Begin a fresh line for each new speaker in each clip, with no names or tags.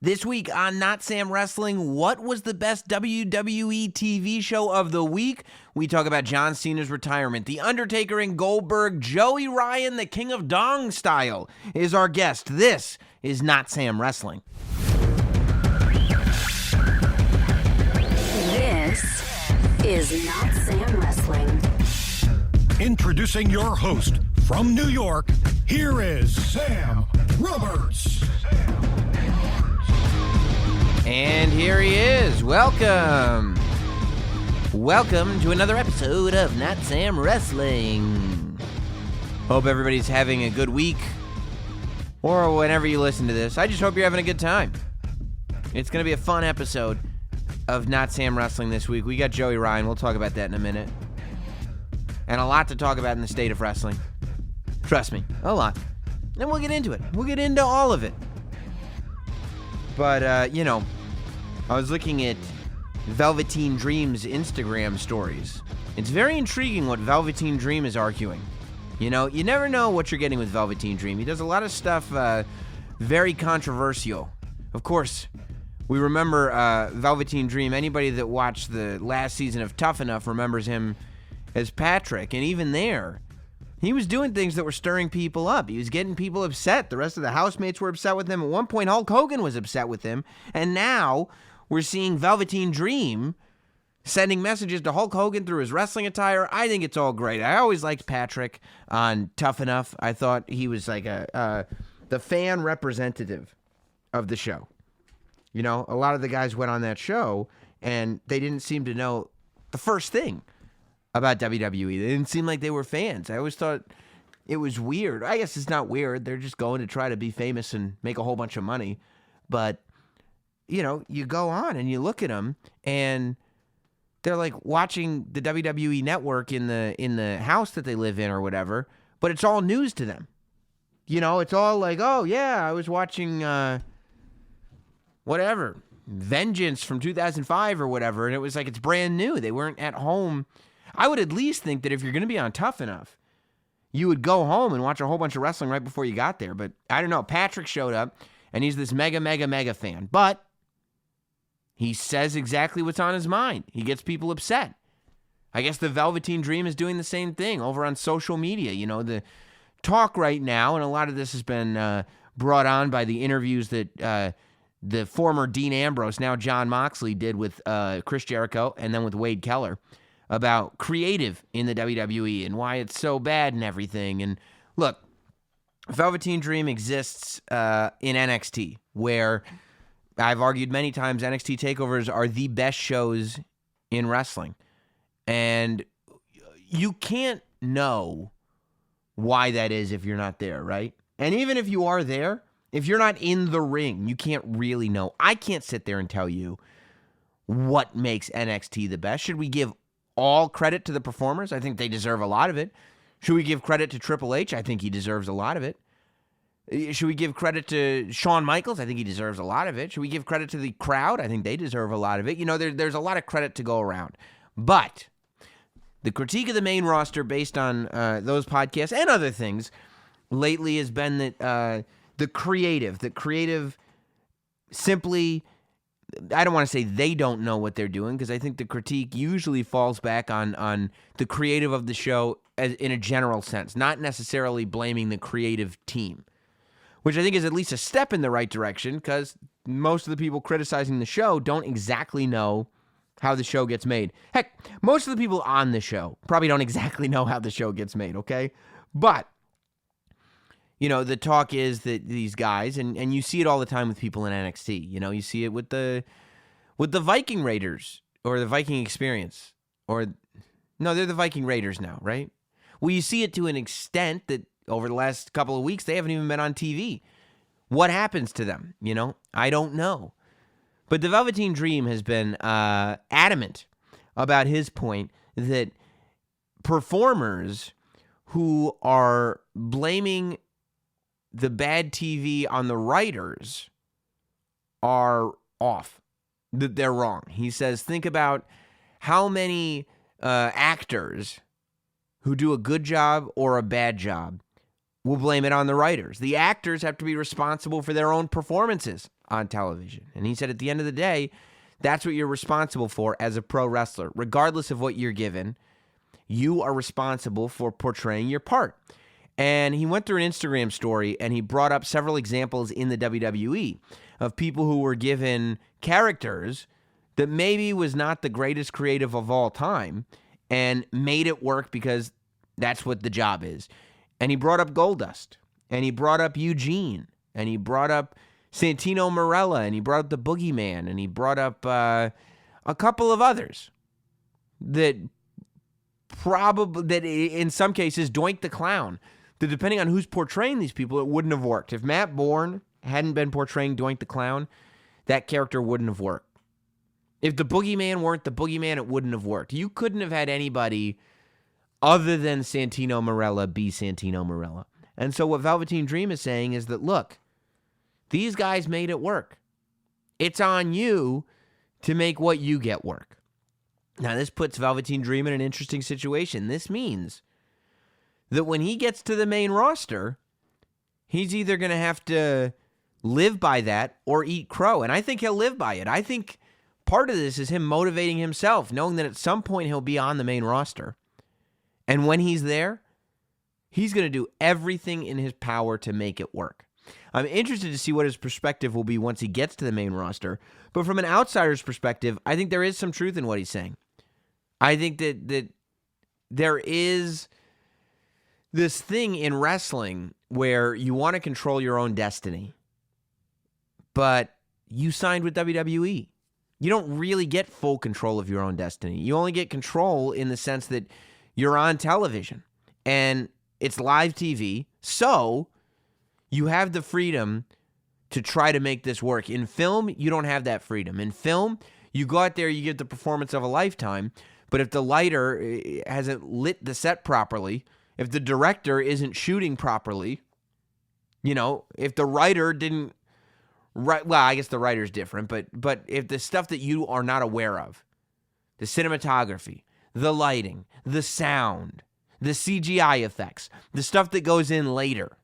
This week on Notsam Wrestling, what was the best WWE TV show of the week? We talk about John Cena's retirement, The Undertaker and Goldberg, Joey Ryan, the King of Dong Style, is our guest. This is Notsam Wrestling.
This is Notsam Wrestling.
Introducing your host from New York, here is Sam Roberts.
And here he is. Welcome. Welcome to another episode of Notsam Wrestling. Hope everybody's having a good week. Or whenever you listen to this. I just hope you're having a good time. It's going to be a fun episode of Notsam Wrestling this week. We got Joey Ryan. We'll talk about that in a minute. And a lot to talk about in the state of wrestling. Trust me, a lot. And we'll get into it. We'll get into all of it. But, I was looking at Velveteen Dream's Instagram stories. It's very intriguing what Velveteen Dream is arguing. You know, you never know what you're getting with Velveteen Dream. He does a lot of stuff very controversial. Of course, we remember Velveteen Dream. Anybody that watched the last season of Tough Enough remembers him as Patrick. And even there, he was doing things that were stirring people up. He was getting people upset. The rest of the housemates were upset with him. At one point, Hulk Hogan was upset with him. And now we're seeing Velveteen Dream sending messages to Hulk Hogan through his wrestling attire. I think it's all great. I always liked Patrick on Tough Enough. I thought he was like the fan representative of the show. You know, a lot of the guys went on that show, and they didn't seem to know the first thing about WWE. They didn't seem like they were fans. I always thought it was weird. I guess it's not weird. They're just going to try to be famous and make a whole bunch of money. But, you know, you go on and you look at them, and they're like watching the WWE network in the house that they live in or whatever, but it's all news to them. You know, it's all like, oh, yeah, I was watching whatever, Vengeance from 2005 or whatever, and it was like it's brand new. They weren't at home. I would at least think that if you're going to be on Tough Enough, you would go home and watch a whole bunch of wrestling right before you got there. But I don't know. Patrick showed up, and he's this mega fan. But he says exactly what's on his mind. He gets people upset. I guess the Velveteen Dream is doing the same thing over on social media. You know, the talk right now, and a lot of this has been brought on by the interviews that the former Dean Ambrose, now Jon Moxley, did with Chris Jericho and then with Wade Keller, about creative in the WWE and why it's so bad and everything. And look, Velveteen Dream exists in NXT, where I've argued many times NXT takeovers are the best shows in wrestling. And you can't know why that is if you're not there, right? And even if you are there, if you're not in the ring, you can't really know. I can't sit there and tell you what makes NXT the best. Should we give all credit to the performers? I think they deserve a lot of it. Should we give credit to Triple H? I think he deserves a lot of it. Should we give credit to Shawn Michaels? I think he deserves a lot of it. Should we give credit to the crowd? I think they deserve a lot of it. You know, there's a lot of credit to go around. But the critique of the main roster based on those podcasts and other things lately has been that the creative simply, I don't want to say they don't know what they're doing, because I think the critique usually falls back on the creative of the show in a general sense, not necessarily blaming the creative team, which I think is at least a step in the right direction, because most of the people criticizing the show don't exactly know how the show gets made. Heck, most of the people on the show probably don't exactly know how the show gets made, okay? But, you know, the talk is that these guys, and you see it all the time with people in NXT. You know, you see it with the Viking Raiders or the Viking Experience, or no, they're the Viking Raiders now, right? Well, you see it to an extent that over the last couple of weeks they haven't even been on TV. What happens to them? You know, I don't know. But the Velveteen Dream has been adamant about his point that performers who are blaming the bad TV on the writers are off, that they're wrong. He says, think about how many actors who do a good job or a bad job will blame it on the writers. The actors have to be responsible for their own performances on television. And he said at the end of the day, that's what you're responsible for as a pro wrestler. Regardless of what you're given, you are responsible for portraying your part. And he went through an Instagram story and he brought up several examples in the WWE of people who were given characters that maybe was not the greatest creative of all time and made it work because that's what the job is. And he brought up Goldust, and he brought up Eugene, and he brought up Santino Marella, and he brought up the Boogeyman, and he brought up a couple of others that probably, that in some cases, Doink the Clown, that depending on who's portraying these people, it wouldn't have worked. If Matt Bourne hadn't been portraying Doink the Clown, that character wouldn't have worked. If the Boogeyman weren't the Boogeyman, it wouldn't have worked. You couldn't have had anybody other than Santino Marella be Santino Marella. And so what Velveteen Dream is saying is that, look, these guys made it work. It's on you to make what you get work. Now, this puts Velveteen Dream in an interesting situation. This means that when he gets to the main roster, he's either going to have to live by that or eat crow. And I think he'll live by it. I think part of this is him motivating himself, knowing that at some point he'll be on the main roster. And when he's there, he's going to do everything in his power to make it work. I'm interested to see what his perspective will be once he gets to the main roster. But from an outsider's perspective, I think there is some truth in what he's saying. I think that there is this thing in wrestling where you want to control your own destiny, but you signed with WWE. You don't really get full control of your own destiny. You only get control in the sense that you're on television and it's live TV, so you have the freedom to try to make this work. In film, you don't have that freedom. In film, you go out there, you get the performance of a lifetime, but if the lighter hasn't lit the set properly, if the director isn't shooting properly, you know, if the writer didn't write, well, I guess the writer's different, but if the stuff that you are not aware of, the cinematography, the lighting, the sound, the CGI effects, the stuff that goes in later,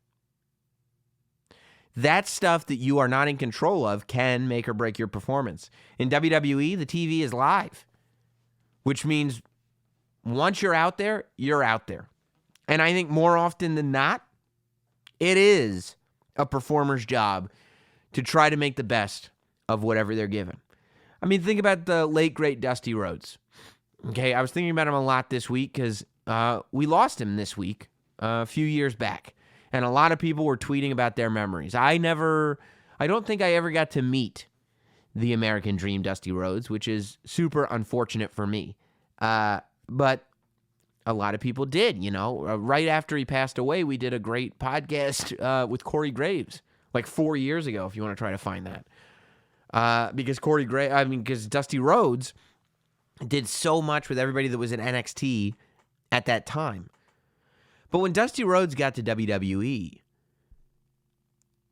that stuff that you are not in control of can make or break your performance. In WWE, the TV is live, which means once you're out there, you're out there. And I think more often than not, it is a performer's job to try to make the best of whatever they're given. I mean, think about the late, great Dusty Rhodes. Okay, I was thinking about him a lot this week because we lost him this week a few years back. And a lot of people were tweeting about their memories. I don't think I ever got to meet the American Dream Dusty Rhodes, which is super unfortunate for me. But a lot of people did, you know. Right after he passed away, we did a great podcast with Corey Graves, like 4 years ago, if you want to try to find that. Because Dusty Rhodes did so much with everybody that was in NXT at that time. But when Dusty Rhodes got to WWE,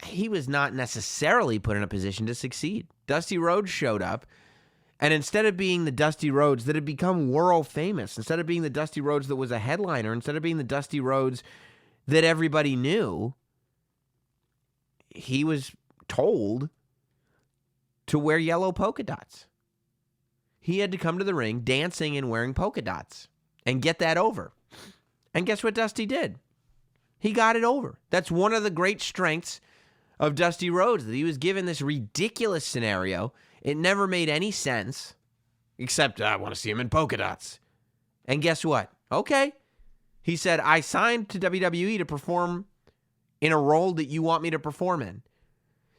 he was not necessarily put in a position to succeed. Dusty Rhodes showed up, and instead of being the Dusty Rhodes that had become world famous, instead of being the Dusty Rhodes that was a headliner, instead of being the Dusty Rhodes that everybody knew, he was told to wear yellow polka dots. He had to come to the ring dancing and wearing polka dots and get that over. And guess what Dusty did? He got it over. That's one of the great strengths of Dusty Rhodes, that he was given this ridiculous scenario. It never made any sense, except I want to see him in polka dots. And guess what? Okay. He said, I signed to WWE to perform in a role that you want me to perform in.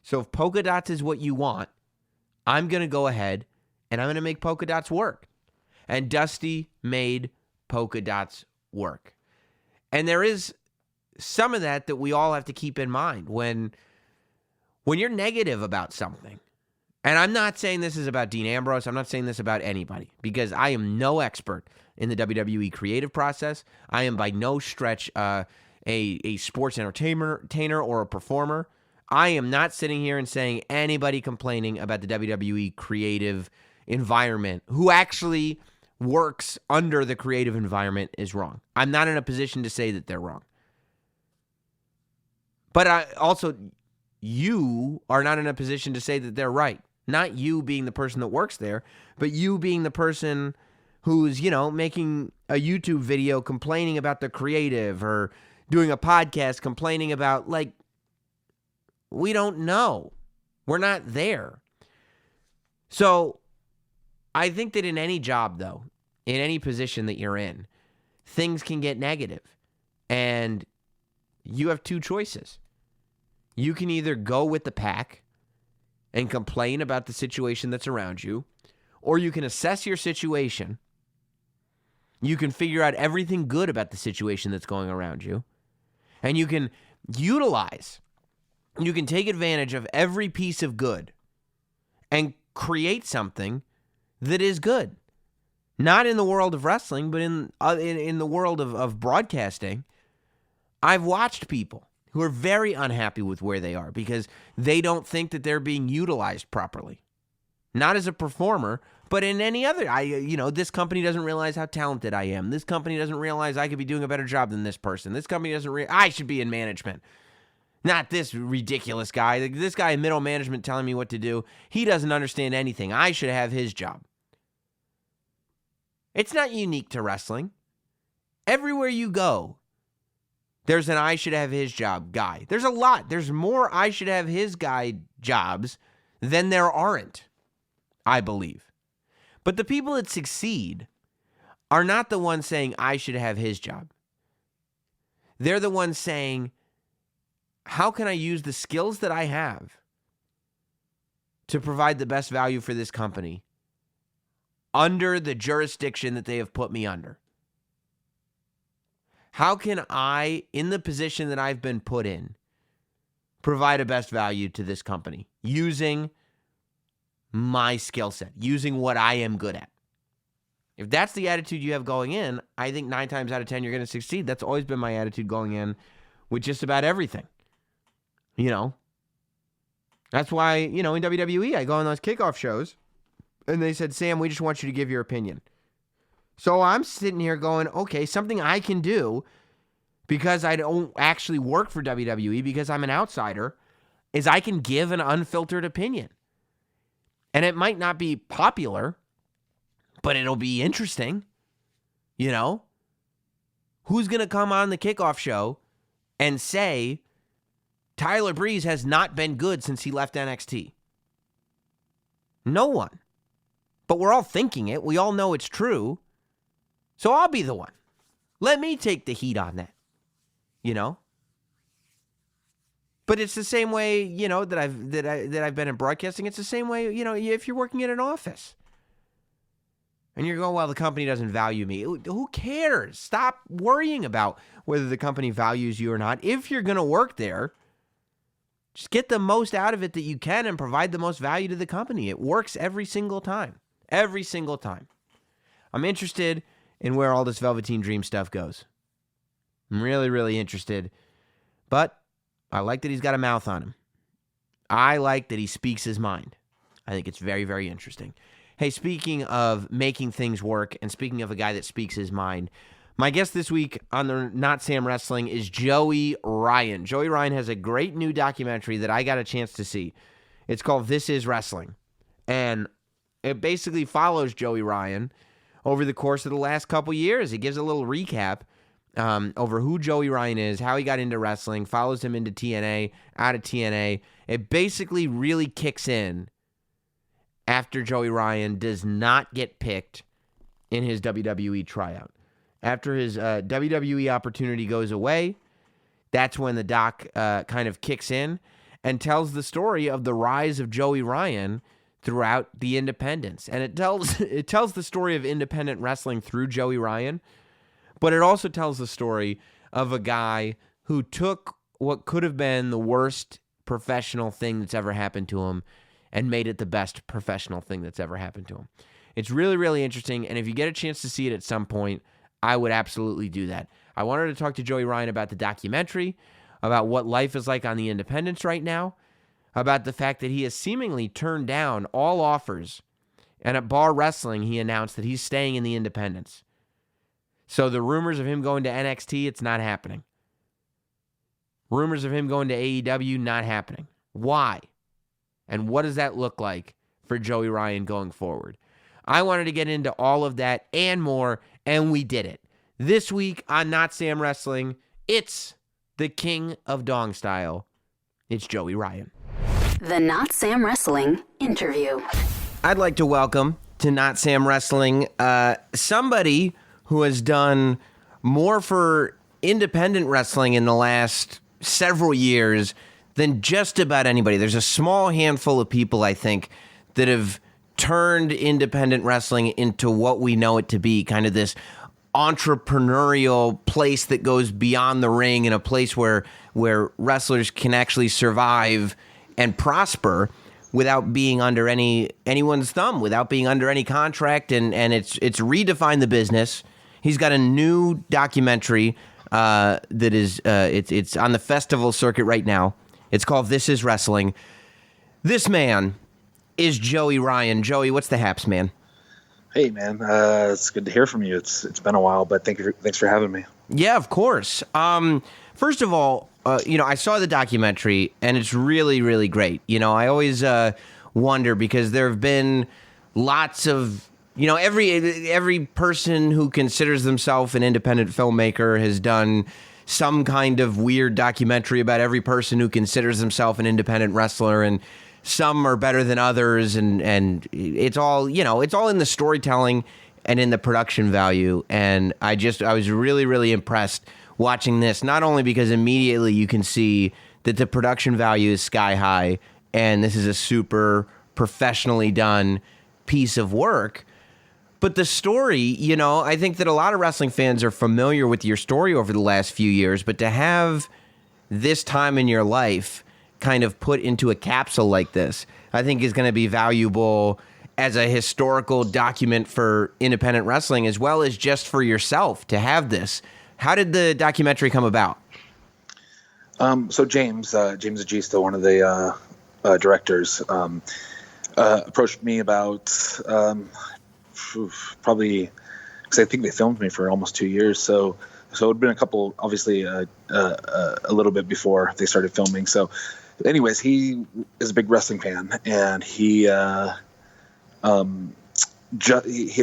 So if polka dots is what you want, I'm going to go ahead and I'm going to make polka dots work. And Dusty made polka dots work. And there is some of that we all have to keep in mind when you're negative about something. And I'm not saying this is about Dean Ambrose. I'm not saying this about anybody, because I am no expert in the WWE creative process. I am by no stretch a sports entertainer or a performer. I am not sitting here and saying anybody complaining about the WWE creative environment who actually works under the creative environment is wrong. I'm not in a position to say that they're wrong. But also, you are not in a position to say that they're right. Not you being the person that works there, but you being the person who's, making a YouTube video complaining about the creative or doing a podcast complaining about, we don't know. We're not there. So I think that in any job, though, in any position that you're in, things can get negative. And you have two choices. You can either go with the pack and complain about the situation that's around you, or you can assess your situation. You can figure out everything good about the situation that's going around you, and you can take advantage of every piece of good and create something that is good. Not in the world of wrestling, but in the world of broadcasting. I've watched people who are very unhappy with where they are because they don't think that they're being utilized properly. Not as a performer, but in any other. This company doesn't realize how talented I am. This company doesn't realize I could be doing a better job than this person. This company doesn't I should be in management. Not this ridiculous guy. This guy in middle management telling me what to do. He doesn't understand anything. I should have his job. It's not unique to wrestling. Everywhere you go, there's an I should have his job guy. There's a lot. There's more I should have his guy jobs than there aren't, I believe. But the people that succeed are not the ones saying I should have his job. They're the ones saying, how can I use the skills that I have to provide the best value for this company under the jurisdiction that they have put me under? How can I, in the position that I've been put in, provide a best value to this company using my skill set, using what I am good at? If that's the attitude you have going in, I think 9 times out of 10 you're going to succeed. That's always been my attitude going in with just about everything. That's why, in WWE, I go on those kickoff shows, and they said, Sam, we just want you to give your opinion. So I'm sitting here going, okay, something I can do because I don't actually work for WWE, because I'm an outsider, is I can give an unfiltered opinion. And it might not be popular, but it'll be interesting. Who's going to come on the kickoff show and say Tyler Breeze has not been good since he left NXT? No one. But we're all thinking it. We all know it's true. So I'll be the one. Let me take the heat on that. But it's the same way, that I've been in broadcasting. It's the same way, if you're working in an office and you're going, well, the company doesn't value me. Who cares? Stop worrying about whether the company values you or not. If you're going to work there, just get the most out of it that you can and provide the most value to the company. It works every single time. Every single time. I'm interested in where all this Velveteen Dream stuff goes. I'm really, really interested. But I like that he's got a mouth on him. I like that he speaks his mind. I think it's very, very interesting. Hey, speaking of making things work and speaking of a guy that speaks his mind, my guest this week on the Not Sam Wrestling is Joey Ryan. Joey Ryan has a great new documentary that I got a chance to see. It's called This Is Wrestling. And it basically follows Joey Ryan over the course of the last couple years. It gives a little recap over who Joey Ryan is, how he got into wrestling, follows him into TNA, out of TNA. It basically really kicks in after Joey Ryan does not get picked in his WWE tryout. After his WWE opportunity goes away, that's when the doc kind of kicks in and tells the story of the rise of Joey Ryan throughout the independents. And it tells the story of independent wrestling through Joey Ryan, but it also tells the story of a guy who took what could have been the worst professional thing that's ever happened to him and made it the best professional thing that's ever happened to him. It's really, really interesting, and if you get a chance to see it at some point, I would absolutely do that. I wanted to talk to Joey Ryan about the documentary, about what life is like on the independents right now, about the fact that he has seemingly turned down all offers, and at Bar Wrestling, he announced that he's staying in the independents. So the rumors of him going to NXT, it's not happening. Rumors of him going to AEW not happening. Why? And what does that look like for Joey Ryan going forward? I wanted to get into all of that and more, and we did it. This week on Not Sam Wrestling, it's the king of dong style. It's Joey Ryan.
The Not Sam Wrestling interview.
I'd like to welcome to Not Sam Wrestling somebody who has done more for independent wrestling in the last several years than just about anybody. There's a small handful of people, I think, that have turned independent wrestling into what we know it to be, kind of this entrepreneurial place that goes beyond the ring, and a place where wrestlers can actually survive and prosper without being under anyone's thumb, without being under any contract, and it's redefined the business. He's got a new documentary that is it's on the festival circuit right now. It's called This Is Wrestling. This man is Joey Ryan. Joey, what's the haps, man?
Hey, man. It's good to hear from you. It's been a while, but thanks for having me.
Yeah, of course. First of all, I saw the documentary, and it's really, really great. I always wonder, because there have been lots of, every person who considers themselves an independent filmmaker has done some kind of weird documentary about every person who considers themselves an independent wrestler, and some are better than others, and it's all, it's all in the storytelling and in the production value. And I was really, really impressed watching this, not only because immediately you can see that the production value is sky high, and this is a super professionally done piece of work, but the story, I think that a lot of wrestling fans are familiar with your story over the last few years, but to have this time in your life kind of put into a capsule like this, I think is going to be valuable as a historical document for independent wrestling, as well as just for yourself to have this. How did the documentary come about?
So James Agisto, one of the directors, approached me about probably, because I think they filmed me for almost 2 years. So it had been a couple, obviously a little bit before they started filming. So anyways, he is a big wrestling fan, and he had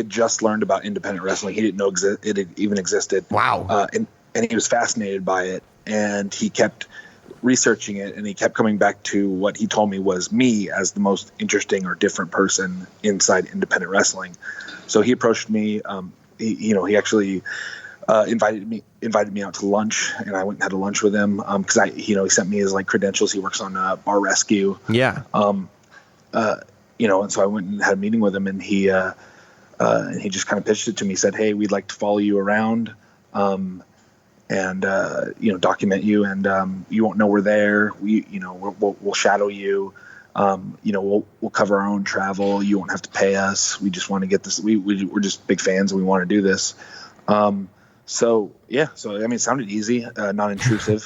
just learned about independent wrestling. He didn't know it even existed.
Wow.
And he was fascinated by it, and he kept researching it, and he kept coming back to what he told me was me as the most interesting or different person inside independent wrestling. So he approached me. He actually invited me out to lunch, and I went and had a lunch with him because he sent me his credentials. He works on Bar Rescue.
Yeah.
And so I went and had a meeting with him, and he just kind of pitched it to me. He said, "Hey, we'd like to follow you around, and document you, and you won't know we're there. We'll shadow you. We'll cover our own travel. You won't have to pay us. We just want to get this. We're just big fans, and we want to do this." So it sounded easy, non-intrusive.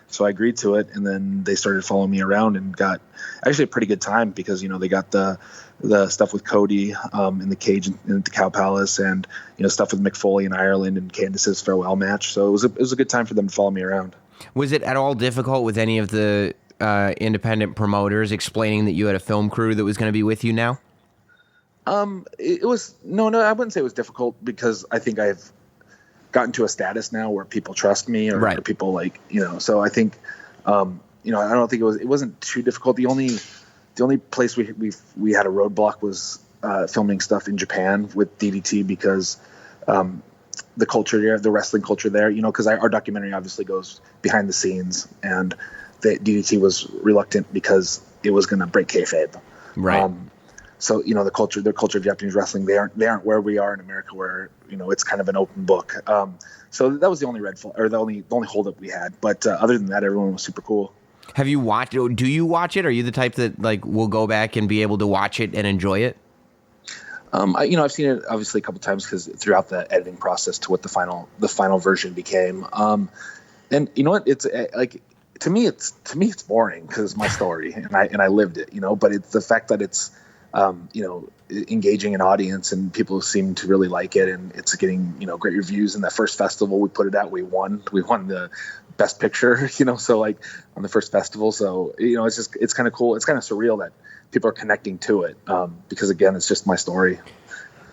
So I agreed to it, and then they started following me around, and got actually a pretty good time, because they got the stuff with Cody in the cage in the Cow Palace, and stuff with Mick Foley in Ireland, and Candice's farewell match. So it was a good time for them to follow me around. Was it at all difficult with any of the independent promoters explaining that you had a film crew that was going to be with you now? It was no, I wouldn't say it was difficult, because I think I've gotten to a status now where people trust me, or,
right.
or people so I think, I don't think it wasn't too difficult. The only place we had a roadblock was filming stuff in Japan with DDT, because the culture there, the wrestling culture there, because our documentary obviously goes behind the scenes, and the DDT was reluctant because it was going to break kayfabe.
Right.
So their culture of Japanese wrestling, they aren't where we are in America, where it's kind of an open book. So that was the only the only holdup we had. But other than that, everyone was super cool. Have you watched it? Do you watch it? Are you the type that will go back and be able to watch it and enjoy it? I've seen it obviously a couple times, because throughout the editing process to what the final version became. And you know what? It's to me it's boring, because it's my story, and I lived it. But it's the fact that it's engaging an audience, and people seem to really like it, and it's getting, great reviews. In that first festival we put it out, we won the best picture, so like on the first festival. So, it's kind of cool. It's kind of surreal that people are connecting to it, because again, it's just my story.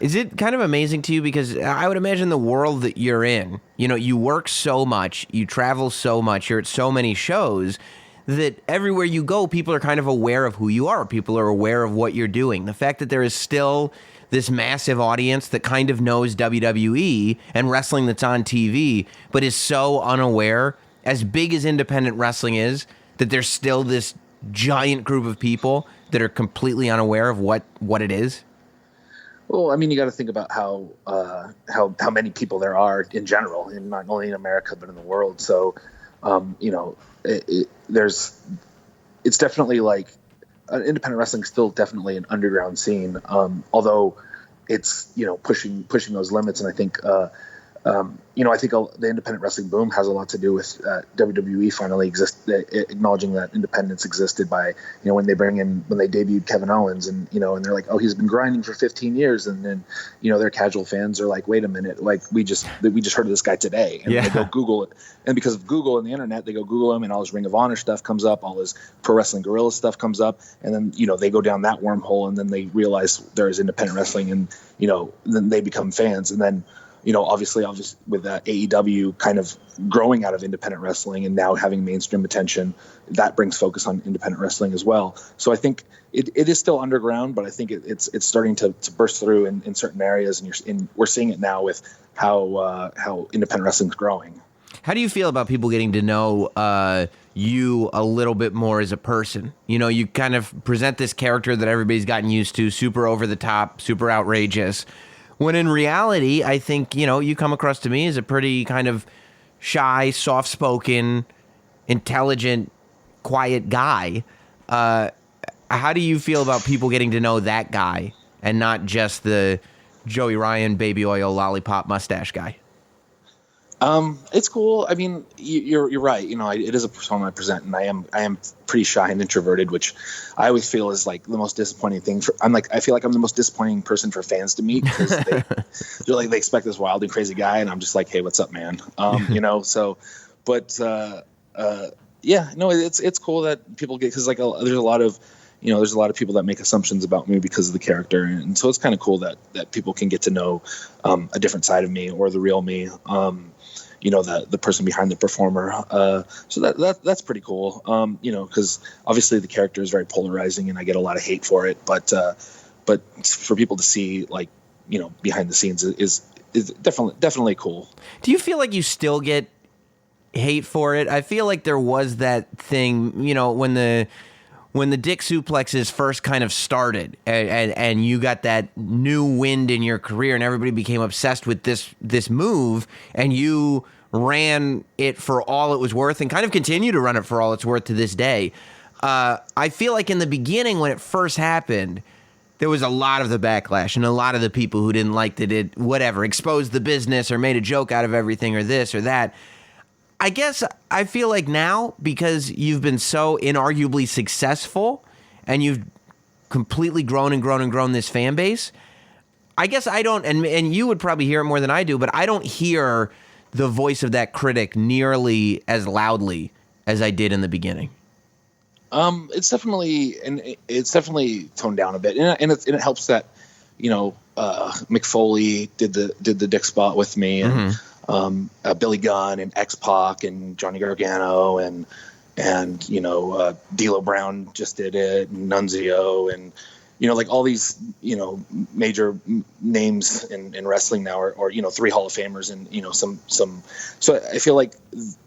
Is it kind of amazing to you? Because I would imagine the world that you're in, you work so much, you travel so much, you're at so many shows, that everywhere you go, people are kind of aware of who you are. People are aware of what you're doing. The fact that there is still this massive audience that kind of knows WWE and wrestling that's on TV, but is so unaware, as big as independent wrestling is, that there's still this giant group of people that are completely unaware of what it is.
Well, I mean, you got to think about how many people there are in general, and not only in America but in the world. So, it's definitely like independent wrestling is still definitely an underground scene. Although it's pushing those limits, and I think I think the independent wrestling boom has a lot to do with WWE finally acknowledging that independence existed by, when they debuted Kevin Owens, and and they're like, oh, he's been grinding for 15 years. And then, their casual fans are like, wait a minute, like we just heard of this guy today. And they go Google it. And because of Google and the internet, they go Google him, and all his Ring of Honor stuff comes up, all his Pro Wrestling Guerrilla stuff comes up. And then, they go down that wormhole, and then they realize there is independent wrestling, and, then they become fans. And then, obviously with AEW kind of growing out of independent wrestling and now having mainstream attention, that brings focus on independent wrestling as well. So I think it is still underground, but I think it's starting to burst through in certain areas, and we're seeing it now with how independent wrestling is growing.
How do you feel about people getting to know you a little bit more as a person? You kind of present this character that everybody's gotten used to, super over the top, super outrageous. When in reality, I think, you come across to me as a pretty kind of shy, soft-spoken, intelligent, quiet guy. How do you feel about people getting to know that guy and not just the Joey Ryan, baby oil, lollipop, mustache guy?
It's cool. I mean, you're right. It is a persona I present, and I am pretty shy and introverted, which I always feel is like the most disappointing thing. I feel like I'm the most disappointing person for fans to meet, because they expect this wild and crazy guy, and I'm just like, hey, what's up, man? So, but it's cool that people get, because there's a lot of people that make assumptions about me because of the character, and so it's kind of cool that people can get to know a different side of me, or the real me. The person behind the performer. So that's pretty cool. Because obviously the character is very polarizing, and I get a lot of hate for it. But for people to see, behind the scenes is definitely cool.
Do you feel like you still get hate for it? I feel like there was that thing, when the Dick Suplexes first kind of started, and you got that new wind in your career, and everybody became obsessed with this move, and you ran it for all it was worth, and kind of continue to run it for all it's worth to this day. I feel like in the beginning, when it first happened, there was a lot of the backlash, and a lot of the people who didn't like that it, whatever, exposed the business or made a joke out of everything or this or that. I guess I feel like now, because you've been so inarguably successful and you've completely grown and grown and grown this fan base, I guess I don't, and you would probably hear it more than I do, but I don't hear the voice of that critic nearly as loudly as I did in the beginning.
It's definitely toned down a bit, and it helps that Mick Foley did the Dick spot with me, and Billy Gunn and X-Pac and Johnny Gargano and D'Lo Brown just did it, and Nunzio, and all these major names in wrestling now are 3 Hall of Famers, and some. So I feel like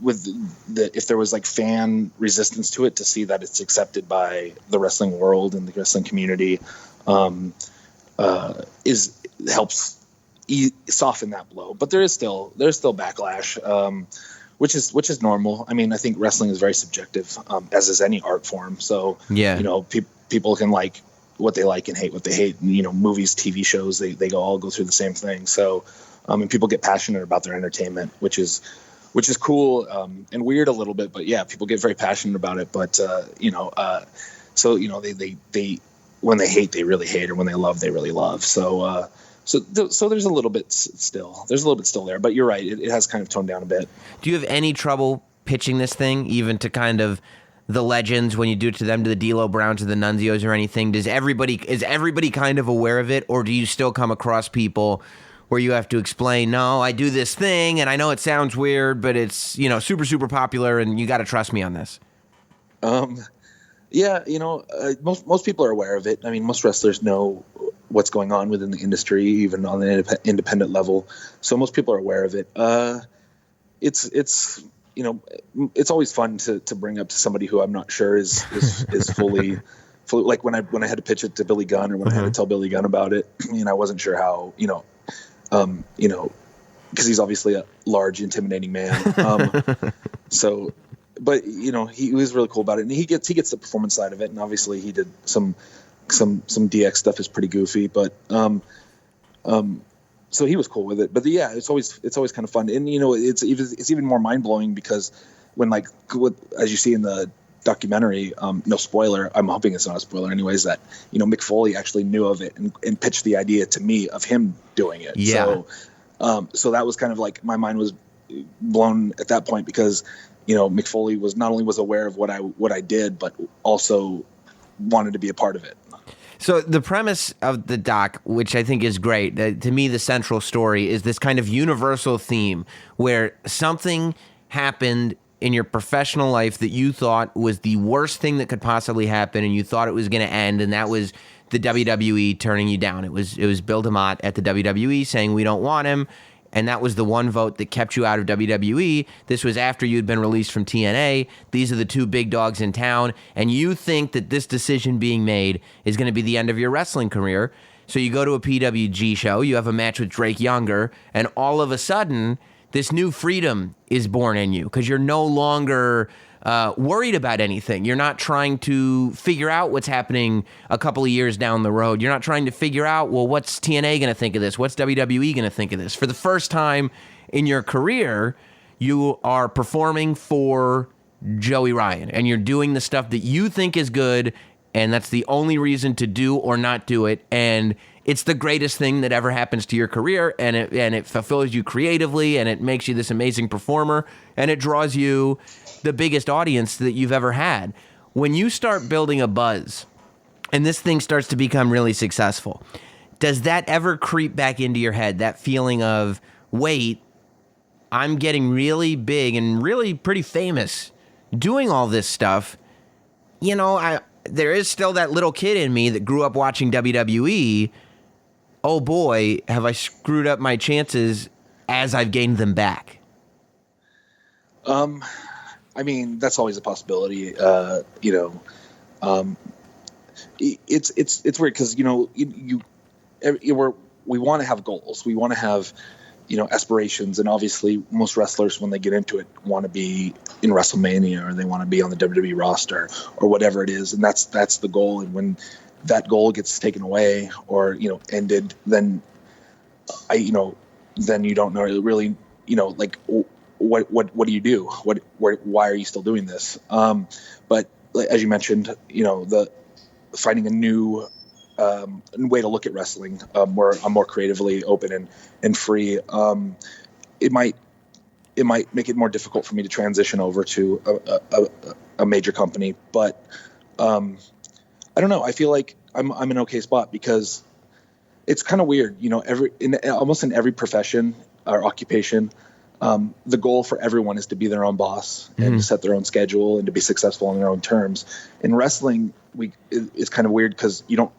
if there was fan resistance to it, to see that it's accepted by the wrestling world and the wrestling community, helps soften that blow. But there's still backlash, which is normal. I mean, I think wrestling is very subjective, as is any art form. So people can like what they like and hate what they hate. And, movies, TV shows, they all go through the same thing. So, and people get passionate about their entertainment, which is cool, and weird a little bit, but yeah, people get very passionate about it. But, so, they when they hate, they really hate, or when they love, they really love. So there's a little bit still. There's a little bit still there, but you're right. It has kind of toned down a bit.
Do you have any trouble pitching this thing, even to kind of the legends, when you do it to them, to the D'Lo Browns or the Nunzios or anything? Is everybody kind of aware of it, or do you still come across people where you have to explain, no, I do this thing, and I know it sounds weird, but it's, super, super popular, and you got to trust me on this?
Yeah, most people are aware of it. I mean, most wrestlers know what's going on within the industry, even on the independent level. So most people are aware of it. It's always fun to bring up to somebody who I'm not sure is fully like when I had to pitch it to Billy Gunn, or when I had to tell Billy Gunn about it, I wasn't sure how, because he's obviously a large, intimidating man. But he was really cool about it, and he gets the performance side of it, and obviously he did some DX stuff is pretty goofy, but so he was cool with it. But yeah, it's always kind of fun, and it's even more mind blowing because when as you see in the documentary, no spoiler, I'm hoping it's not a spoiler anyways, that Mick Foley actually knew of it and pitched the idea to me of him doing it.
Yeah.
So that was kind of like, my mind was blown at that point, because Mick Foley was not only aware of what I did, but also wanted to be a part of it.
So the premise of the doc, which I think is great, to me the central story is this kind of universal theme where something happened in your professional life that you thought was the worst thing that could possibly happen, and you thought it was going to end, and that was the WWE turning you down. It was Bill DeMott at the WWE saying, we don't want him. And that was the one vote that kept you out of WWE. This was after you'd been released from TNA. These are the two big dogs in town. And you think that this decision being made is going to be the end of your wrestling career. So you go to a PWG show, you have a match with Drake Younger, and all of a sudden, this new freedom is born in you because you're no longer worried about anything. You're not trying to figure out what's happening a couple of years down the road. You're not trying to figure out, well, what's TNA going to think of this? What's WWE going to think of this? For the first time in your career, you are performing for Joey Ryan, and you're doing the stuff that you think is good, and that's the only reason to do or not do it. And it's the greatest thing that ever happens to your career, and it fulfills you creatively, and it makes you this amazing performer, and it draws you the biggest audience that you've ever had. When you start building a buzz and this thing starts to become really successful, does that ever creep back into your head, that feeling of, wait, I'm getting really big and really pretty famous doing all this stuff? There is still that little kid in me that grew up watching WWE. Oh boy, have I screwed up my chances as I've gained them back.
I mean, that's always a possibility. It's weird because we want to have goals. We want to have aspirations, and obviously most wrestlers, when they get into it, want to be in WrestleMania, or they want to be on the WWE roster, or whatever it is, and that's the goal. And when that goal gets taken away or ended, then then you don't know really what do you do? Why are you still doing this? But as you mentioned, the finding a new way to look at wrestling, where I'm more creatively open and free. It might make it more difficult for me to transition over to a major company, but I don't know. I feel like I'm in an okay spot because it's kind of weird. Almost in every profession or occupation, the goal for everyone is to be their own boss and to set their own schedule and to be successful on their own terms. In wrestling, it's kind of weird because you're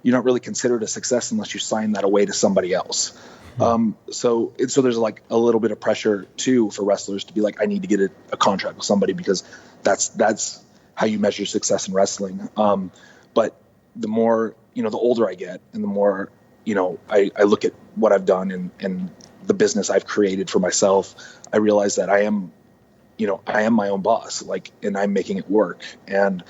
not really considered a success unless you sign that away to somebody else. So there's like a little bit of pressure too for wrestlers to be like, I need to get a contract with somebody because that's how you measure success in wrestling. But the more, the older I get and the more, I look at what I've done and the business I've created for myself, I realize that I am my own boss, and I'm making it work. And,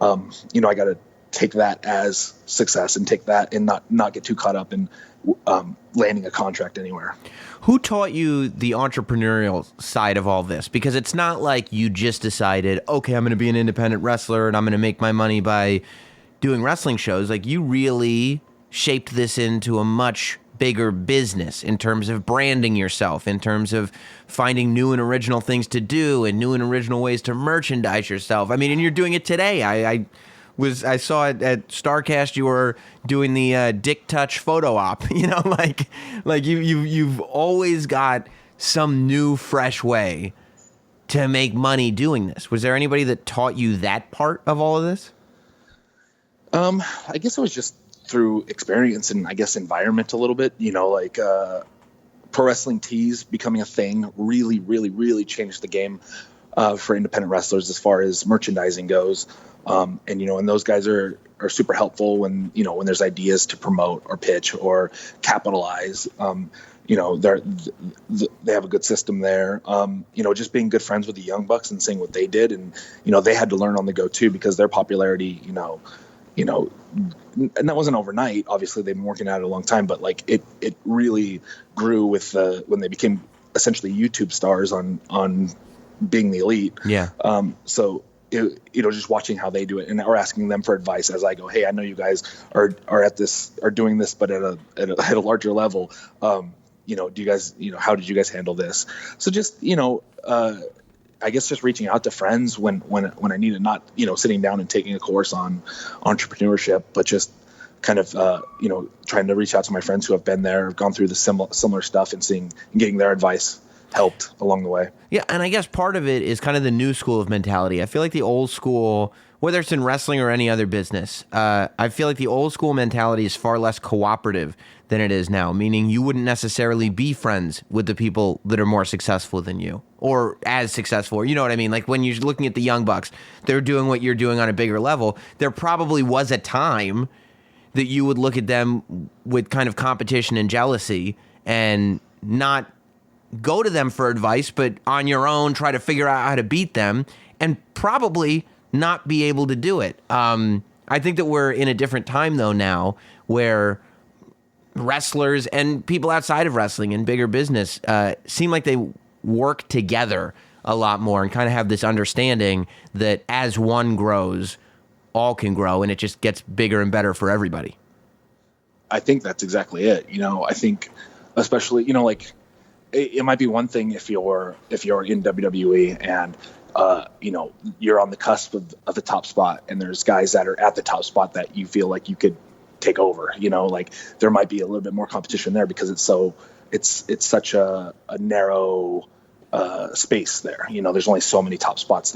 I got to take that as success and take that and not get too caught up in landing a contract anywhere.
Who taught you the entrepreneurial side of all this? Because it's not like you just decided, okay, I'm going to be an independent wrestler and I'm going to make my money by doing wrestling shows, like you really shaped this into a much bigger business in terms of branding yourself, in terms of finding new and original things to do and new and original ways to merchandise yourself. I mean, and you're doing it today. I saw it at StarCast. You were doing the Dick Touch photo op. You know, like you've always got some new, fresh way to make money doing this. Was there anybody that taught you that part of all of this?
I guess it was just through experience and I guess environment a little bit, you know, like pro wrestling tees becoming a thing really, really, really changed the game for independent wrestlers as far as merchandising goes. And, you know, and those guys are super helpful when, you know, when there's ideas to promote or pitch or capitalize. You know, they have a good system there. You know, just being good friends with the Young Bucks and seeing what they did. And, you know, they had to learn on the go too, because their popularity, you know, and that wasn't overnight. Obviously they've been working at it a long time, but like it really grew with when they became essentially YouTube stars on Being the Elite. Yeah. So you know, just watching how they do it or asking them for advice as I go, hey, I know you guys are doing this, but at a larger level. You know, do you guys, you know, how did you guys handle this? So just, you know, I guess just reaching out to friends when I needed, not, you know, sitting down and taking a course on entrepreneurship, but just kind of, you know, trying to reach out to my friends who have been there, have gone through the similar stuff and getting their advice helped along the way.
Yeah. And I guess part of it is kind of the new school of mentality. I feel like the old school, whether it's in wrestling or any other business, I feel like the old school mentality is far less cooperative than it is now, meaning you wouldn't necessarily be friends with the people that are more successful than you or as successful, or you know what I mean? Like when you're looking at the Young Bucks, they're doing what you're doing on a bigger level. There probably was a time that you would look at them with kind of competition and jealousy and not go to them for advice, but on your own, try to figure out how to beat them and probably not be able to do it. I think that we're in a different time though now where wrestlers and people outside of wrestling and bigger business seem like they work together a lot more and kind of have this understanding that as one grows, all can grow, and it just gets bigger and better for everybody.
I think that's exactly it. You know, I think especially, you know, like it might be one thing if you're in WWE and you know, you're on the cusp of the top spot and there's guys that are at the top spot that you feel like you could take over, you know, like there might be a little bit more competition there because it's such a narrow space there. You know, there's only so many top spots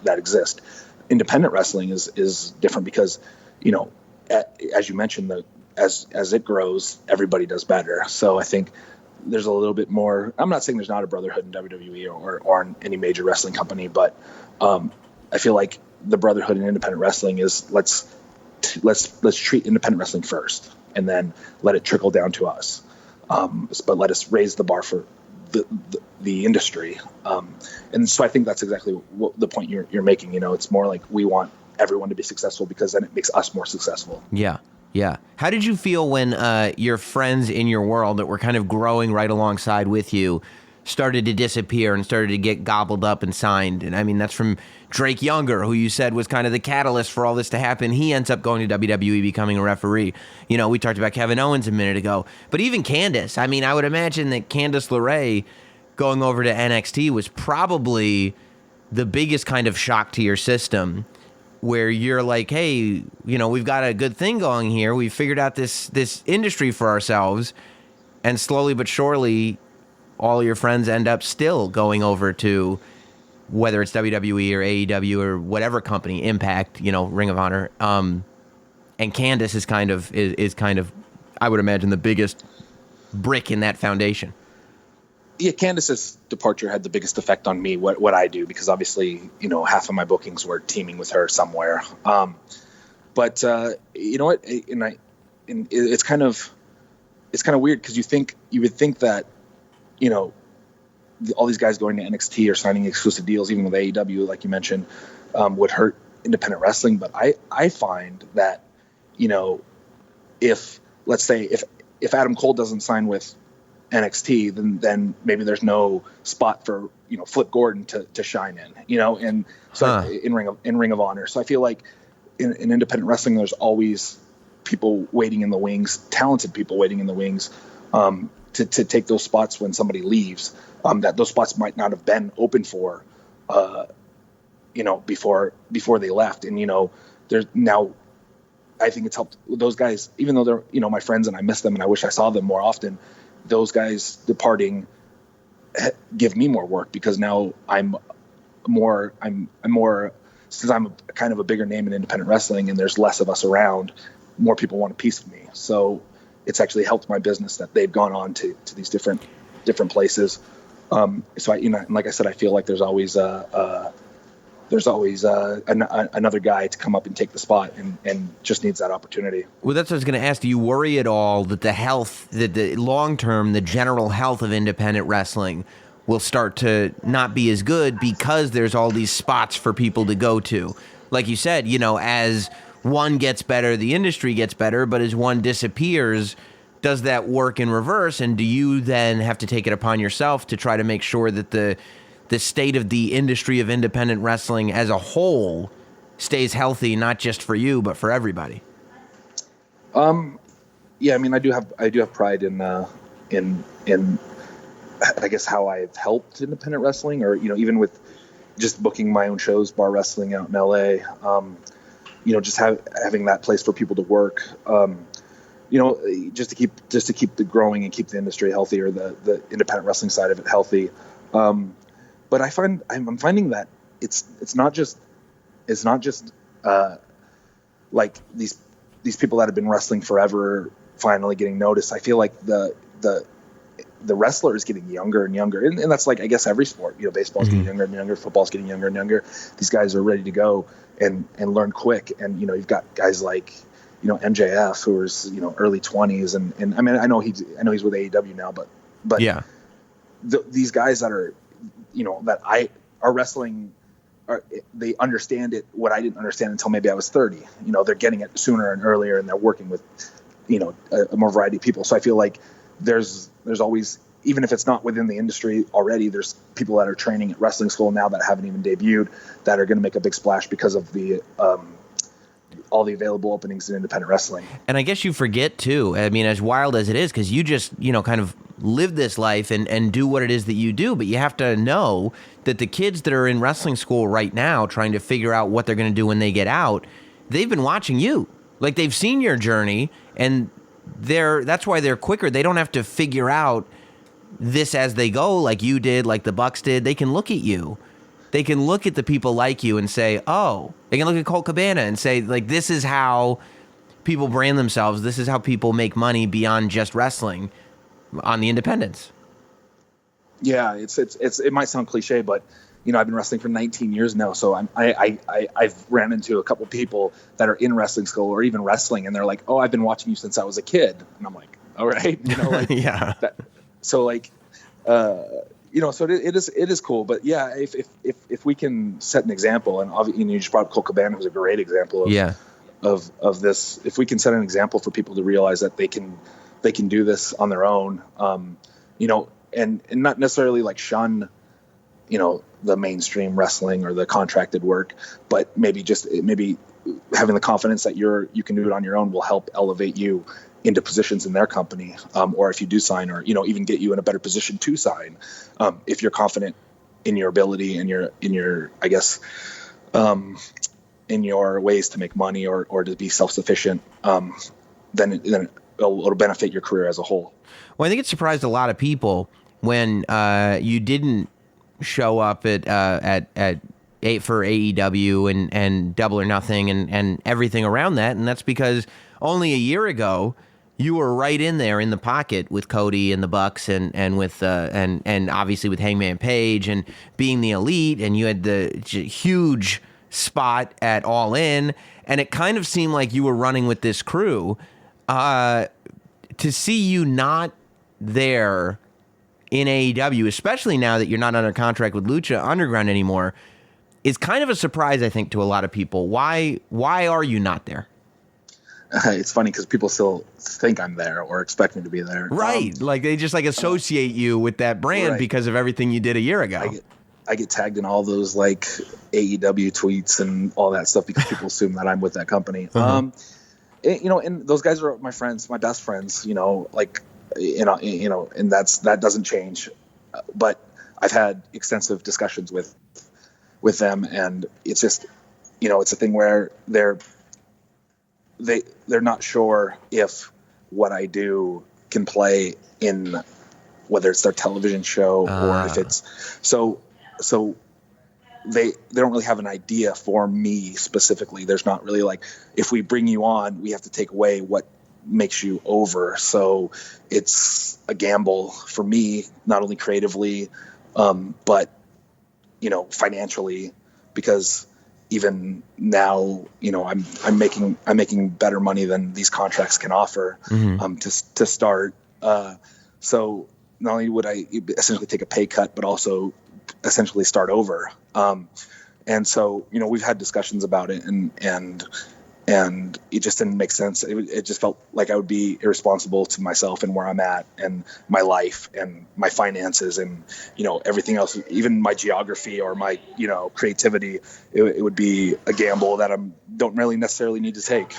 that exist. Independent wrestling is different because, you know, as you mentioned, as it grows, everybody does better. So I think there's a little bit more. I'm not saying there's not a brotherhood in WWE or in any major wrestling company, but I feel like the brotherhood in independent wrestling is let's treat independent wrestling first and then let it trickle down to us. But let us raise the bar for the industry. And so I think that's exactly what the point you're making. You know, it's more like we want everyone to be successful because then it makes us more successful.
Yeah. Yeah. How did you feel when your friends in your world that were kind of growing right alongside with you started to disappear and started to get gobbled up and signed? And I mean, that's from Drake Younger, who you said was kind of the catalyst for all this to happen. He ends up going to WWE, becoming a referee. You know, we talked about Kevin Owens a minute ago. But even Candice, I mean, I would imagine that Candice Lerae going over to NXT was probably the biggest kind of shock to your system, where you're like, hey, you know, we've got a good thing going here. We've figured out this industry for ourselves. And slowly but surely, all your friends end up still going over to whether it's WWE or AEW or whatever company, Impact, you know, Ring of Honor. And Candice is kind of, I would imagine, the biggest brick in that foundation.
Yeah, Candice's departure had the biggest effect on me, what I do, because obviously, you know, half of my bookings were teaming with her somewhere. But you know what? And it's kind of weird because you would think that, you know, all these guys going to NXT or signing exclusive deals, even with AEW, like you mentioned, would hurt independent wrestling. But I find that, you know, if let's say if Adam Cole doesn't sign with NXT, then maybe there's no spot for, you know, Flip Gordon to shine in, you know, and so in Ring of Honor. So I feel like in independent wrestling, there's always people waiting in the wings, talented people waiting in the wings, to take those spots when somebody leaves, that those spots might not have been open for, before they left. And, there's now, I think it's helped those guys, even though they're, my friends and I miss them and I wish I saw them more often, those guys departing give me more work, because now I'm more, since I'm kind of a bigger name in independent wrestling and there's less of us around, more people want a piece of me. So it's actually helped my business that they've gone on to these different places. So like I said, I feel like there's always another guy to come up and take the spot, and just needs that opportunity.
Well, that's what I was going to ask. Do you worry at all that the long term, the general health of independent wrestling will start to not be as good because there's all these spots for people to go to? Like you said, as one gets better, the industry gets better, but as one disappears, does that work in reverse? And do you then have to take it upon yourself to try to make sure that the state of the industry of independent wrestling as a whole stays healthy, not just for you, but for everybody?
Yeah, I do have pride in I guess how I've helped independent wrestling, or, even with just booking my own shows, bar wrestling out in LA, just having that place for people to work, just to keep the growing and keep the industry healthy, or the independent wrestling side of it healthy. But I'm finding that it's not just like these people that have been wrestling forever finally getting noticed. I feel like the wrestler is getting younger and younger, and that's like, I guess, every sport. Baseball's getting younger and younger, football's getting younger and younger. These guys are ready to go and learn quick. And you've got guys like MJF, who is early 20s, and I know he's with AEW now, but
yeah,
these guys that are that are wrestling, they understand it, what I didn't understand until maybe I was 30. They're getting it sooner and earlier, and they're working with a more variety of people. So I feel like there's always, even if it's not within the industry already, there's people that are training at wrestling school now that haven't even debuted, that are going to make a big splash because of the all the available openings in independent wrestling.
And I guess you forget too, as wild as it is, because you just, kind of live this life and do what it is that you do, but you have to know that the kids that are in wrestling school right now trying to figure out what they're going to do when they get out, they've been watching you. Like, they've seen your journey, and that's why they're quicker. They don't have to figure out this as they go like you did, like the Bucks did. They can look at you. They can look at the people like you and say, oh, they can look at Colt Cabana and say, like, this is how people brand themselves. This is how people make money beyond just wrestling on the independents.
Yeah, it might sound cliche, but I've been wrestling for 19 years now, so I've ran into a couple people that are in wrestling school or even wrestling, and they're like, "Oh, I've been watching you since I was a kid," and I'm like, "All right,"
yeah.
So it is cool, but yeah, if we can set an example, and obviously, you just brought up Colt Cabana, who's a great example of this. If we can set an example for people to realize that they can do this on their own, and not necessarily like shun, the mainstream wrestling or the contracted work, but maybe having the confidence that you can do it on your own will help elevate you into positions in their company, or if you do sign, or even get you in a better position to sign, if you're confident in your ability and your I guess in your ways to make money or to be self-sufficient, then it'll benefit your career as a whole.
Well, I think it surprised a lot of people when you didn't show up for AEW and Double or Nothing and everything around that, and that's because only a year ago you were right in there in the pocket with Cody and the Bucks and with and obviously with Hangman Page and being the Elite, and you had the huge spot at All In, and it kind of seemed like you were running with this crew. To see you not there in AEW, especially now that you're not under contract with Lucha Underground anymore, is kind of a surprise, I think, to a lot of people. Why are you not there?
It's funny because people still think I'm there or expect me to be there.
Right. Like they just associate you with that brand because of everything you did a year ago.
get tagged in all those like AEW tweets and all that stuff because people assume that I'm with that company. And those guys are my friends, my best friends, and that doesn't change. But I've had extensive discussions with them, and it's just, it's a thing where they're not sure if what I do can play in whether it's their television show or if it's so they don't really have an idea for me specifically. There's not really like, if we bring you on, we have to take away what makes you over. So it's a gamble for me, not only creatively, but financially, because even now, I'm making better money than these contracts can offer, to start. So not only would I essentially take a pay cut, but also essentially start over. And so, we've had discussions about it, and it just didn't make sense. It just felt like I would be irresponsible to myself and where I'm at and my life and my finances and, everything else, even my geography or my, creativity. It would be a gamble that I don't really necessarily need to take.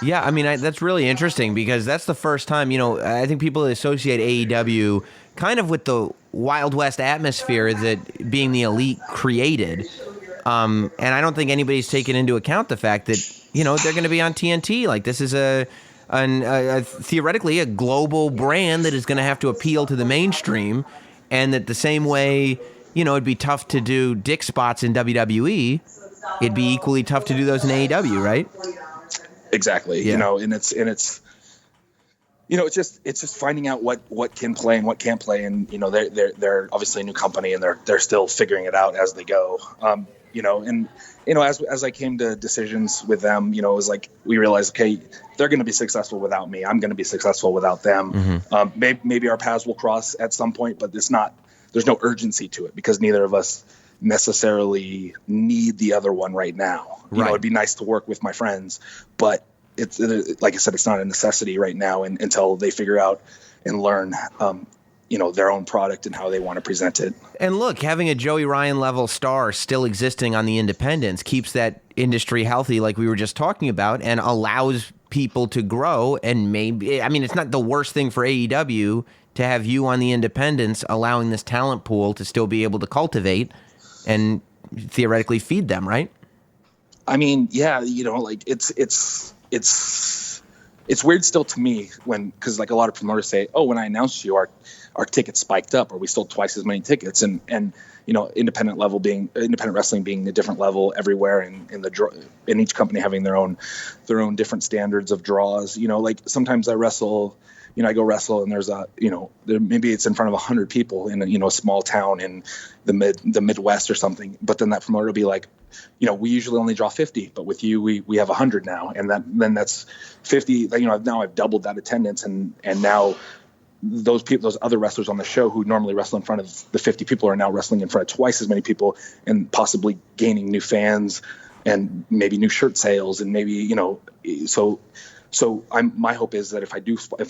Yeah, I mean, that's really interesting because that's the first time, I think people associate AEW kind of with the Wild West atmosphere that being the elite created. And I don't think anybody's taken into account the fact that, they're going to be on TNT. Like, this is a theoretically a global brand that is going to have to appeal to the mainstream, and that the same way, it'd be tough to do dick spots in WWE, it'd be equally tough to do those in AEW, right?
Exactly.
Yeah.
And it's just finding out what can play and what can't play, and they're obviously a new company, and they're still figuring it out as they go. As I came to decisions with them, it was like we realized, okay, they're going to be successful without me. I'm going to be successful without them. Maybe our paths will cross at some point, but there's no urgency to it because neither of us necessarily need the other one right now. It'd be nice to work with my friends, but it's like I said, it's not a necessity right now, and until they figure out and learn, their own product and how they want to present it.
And look, having a Joey Ryan level star still existing on the independents keeps that industry healthy, like we were just talking about, and allows people to grow. And maybe, I mean, it's not the worst thing for AEW to have you on the independents, allowing this talent pool to still be able to cultivate and theoretically feed them, right?
I mean, yeah, it's weird still to me because like a lot of promoters say, oh, when I announced you, our tickets spiked up, or we sold twice as many tickets, and independent wrestling being a different level everywhere, and each company having their own different standards of draws. Like sometimes I wrestle, I go wrestle, and there's maybe it's in front of 100 people in a small town in the Midwest or something, but then that promoter will be like, we usually only draw 50, but with you, we have 100 now. And then that's 50, now I've doubled that attendance. And now those other wrestlers on the show who normally wrestle in front of the 50 people are now wrestling in front of twice as many people, and possibly gaining new fans and maybe new shirt sales. And maybe, so my hope is that if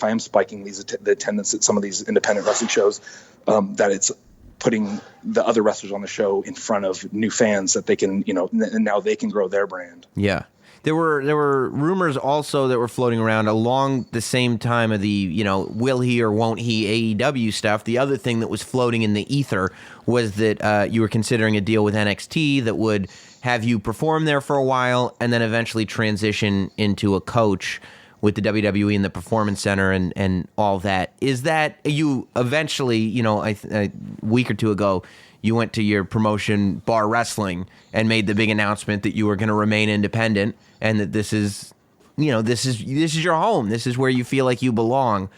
I am spiking the attendance at some of these independent wrestling shows, that it's putting the other wrestlers on the show in front of new fans that they can, and now they can grow their brand.
Yeah. There were rumors also that were floating around along the same time of the, will he or won't he AEW stuff. The other thing that was floating in the ether was that you were considering a deal with NXT that would have you perform there for a while and then eventually transition into a coach with the WWE and the Performance Center and all that. Is that you eventually, a week or two ago, you went to your promotion, Bar Wrestling, and made the big announcement that you were going to remain independent and that this is your home. This is where you feel like you belong.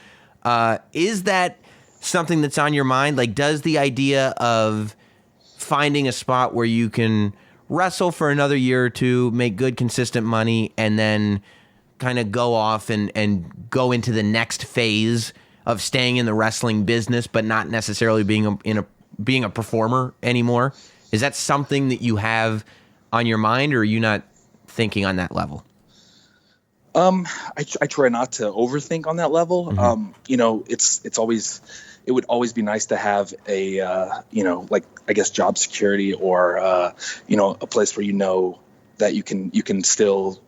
Is that something that's on your mind? Like, does the idea of finding a spot where you can wrestle for another year or two, make good, consistent money, and then kind of go off and go into the next phase of staying in the wrestling business, but not necessarily being a performer anymore? Is that something that you have on your mind, or are you not thinking on that level?
I try not to overthink on that level. It would always be nice to have a, like, I guess, job security or, a place where, that you can still,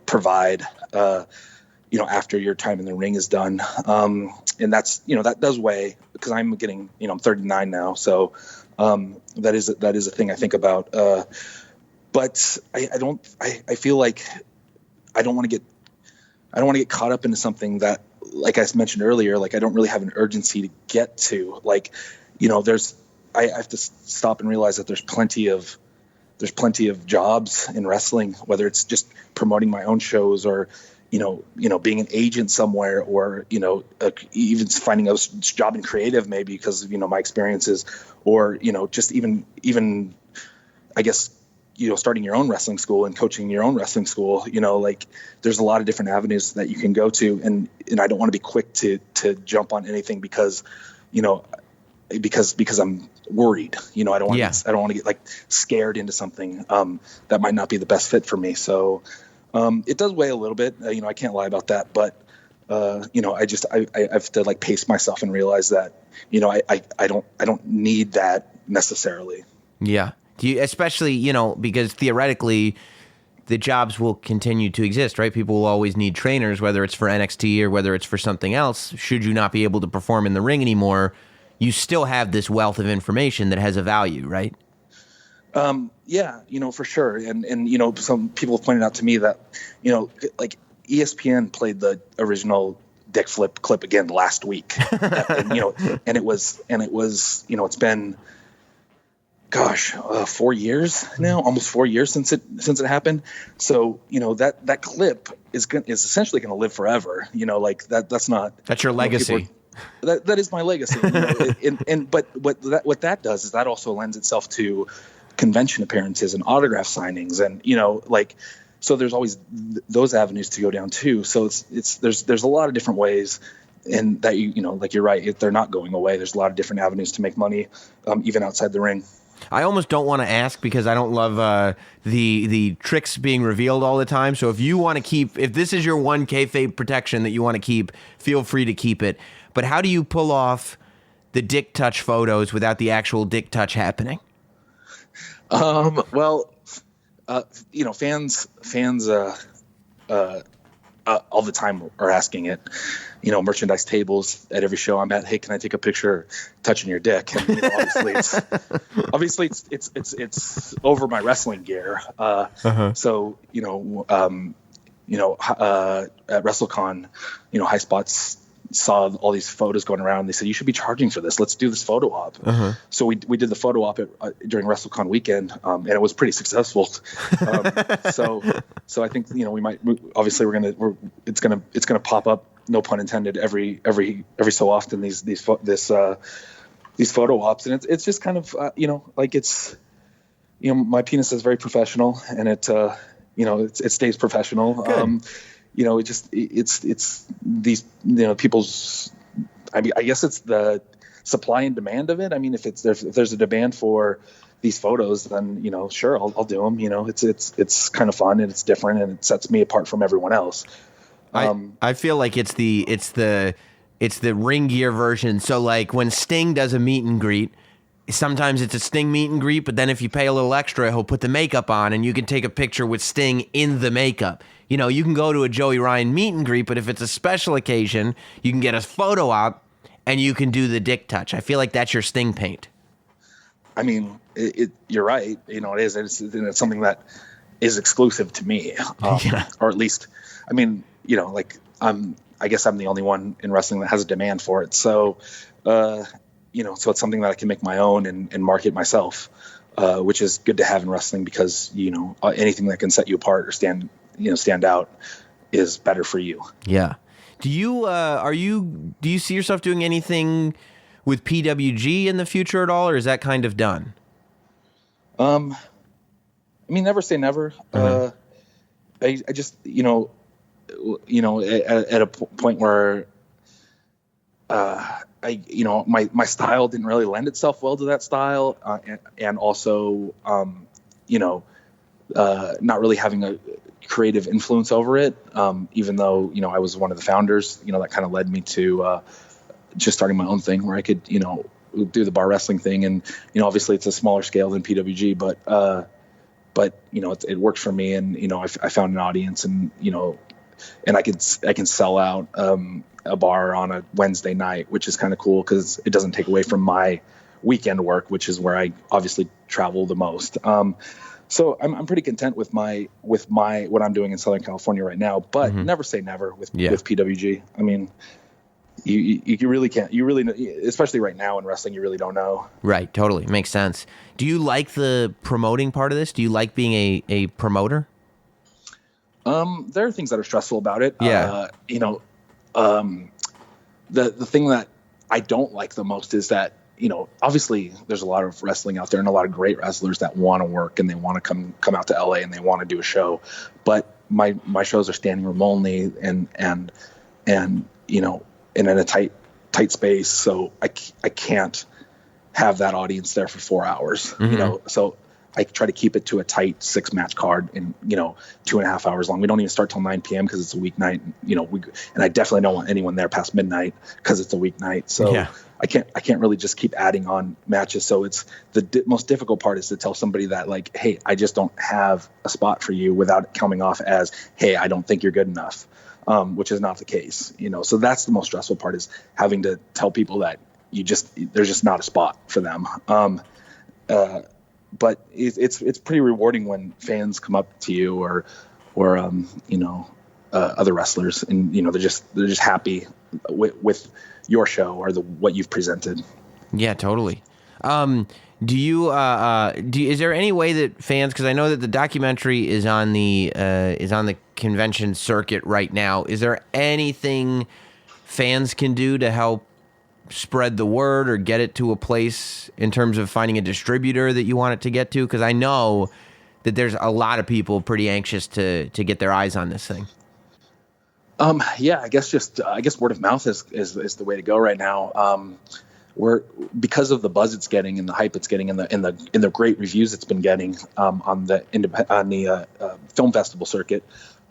provide, after your time in the ring is done. And that's, that does weigh, because I'm getting, I'm 39 now. So, that is a thing I think about. But I feel like I don't want to get caught up into something that, like I mentioned earlier, like I don't really have an urgency to get to. Like, I have to stop and realize that there's plenty of jobs in wrestling, whether it's just promoting my own shows or, being an agent somewhere or, even finding a job in creative maybe because of, my experiences or, just even, I guess, starting your own wrestling school and coaching your own wrestling school, like there's a lot of different avenues that you can go to. And I don't want to be quick to jump on anything because I'm worried, I don't want to get like scared into something, that might not be the best fit for me. So, it does weigh a little bit, I can't lie about that, but, I have to like pace myself and realize that, I don't need that necessarily.
Yeah. Especially, because theoretically the jobs will continue to exist, right? People will always need trainers, whether it's for NXT or whether it's for something else. Should you not be able to perform in the ring anymore, you still have this wealth of information that has a value, right?
Yeah, for sure. And some people have pointed out to me that, like ESPN played the original Dick Flip clip again last week. and it was, it's been, 4 years now, almost 4 years since it happened. So, that clip is essentially going to live forever. That's your legacy. That is my legacy. But what that does is that also lends itself to convention appearances and autograph signings. And, so there's always those avenues to go down too. So there's a lot of different ways. And that, like you're right, they're not going away. There's a lot of different avenues to make money, even outside the ring.
I almost don't want to ask because I don't love the tricks being revealed all the time. So if you want to if this is your one kayfabe protection that you want to keep, feel free to keep it. But how do you pull off the dick touch photos without the actual dick touch happening?
Well, fans all the time are asking it. Merchandise tables at every show I'm at. Hey, can I take a picture touching your dick? And obviously it's over my wrestling gear. So at WrestleCon, High Spots saw all these photos going around. They said, you should be charging for this. Let's do this photo op. So we did the photo op during WrestleCon weekend, and it was pretty successful. So I think, it's gonna pop up, no pun intended, every so often, these photo ops. And it's just kind of, my penis is very professional, and it stays professional. It's these, people's, I guess it's the supply and demand of it. I mean, if there's a demand for these photos, then, sure, I'll do them. It's kind of fun and it's different and it sets me apart from everyone else.
I feel like it's the ring gear version. So like when Sting does a meet and greet, sometimes it's a Sting meet and greet, but then if you pay a little extra, he'll put the makeup on and you can take a picture with Sting in the makeup. You can go to a Joey Ryan meet and greet, but if it's a special occasion, you can get a photo op and you can do the dick touch. I feel like that's your Sting paint. I
mean, you're right. It is. It's something that is exclusive to me, or at least, I mean, I guess I'm the only one in wrestling that has a demand for it. So, so it's something that I can make my own and market myself, which is good to have in wrestling because, anything that can set you apart or stand out is better for you.
Yeah. Do you see yourself doing anything with PWG in the future at all, or is that kind of done?
I mean, never say never. I just, at a point where, my style didn't really lend itself well to that style. And also, not really having creative influence over it. Even though, I was one of the founders, that kind of led me to just starting my own thing where I could, do the bar wrestling thing. And, obviously it's a smaller scale than PWG, but it works for me. And, I found an audience and, and I can sell out a bar on a Wednesday night, which is kind of cool because it doesn't take away from my weekend work, which is where I obviously travel the most. So I'm pretty content with what I'm doing in Southern California right now, but never say never with PWG. I mean, you really can't, especially right now in wrestling, you really don't know.
Right. Totally. Makes sense. Do you like the promoting part of this? Do you like being a promoter?
There are things that are stressful about it.
Yeah.
The thing that I don't like the most is that, obviously there's a lot of wrestling out there and a lot of great wrestlers that want to work and they want to come out to LA and they want to do a show, but my shows are standing room only and in a tight space. So I can't have that audience there for 4 hours, so I try to keep it to a tight 6-match card and, 2.5 hours long. We don't even start till 9 PM because it's a weeknight, and I definitely don't want anyone there past midnight because it's a weeknight. So I can't really just keep adding on matches. So it's the most difficult part is to tell somebody that like, hey, I just don't have a spot for you without it coming off as, hey, I don't think you're good enough, which is not the case. So that's the most stressful part is having to tell people that there's just not a spot for them. But it's pretty rewarding when fans come up to you or other wrestlers and they're just happy with your show or what you've presented. Yeah,
totally. Do you is there any way that fans, because I know that the documentary is on the convention circuit right now, is there anything fans can do to help spread the word or get it to a place in terms of finding a distributor that you want it to get to? Because I know that there's a lot of people pretty anxious to get their eyes on this thing.
Yeah, I guess word of mouth is the way to go right now. We're because of the buzz it's getting and the hype it's getting and the great reviews it's been getting on the film festival circuit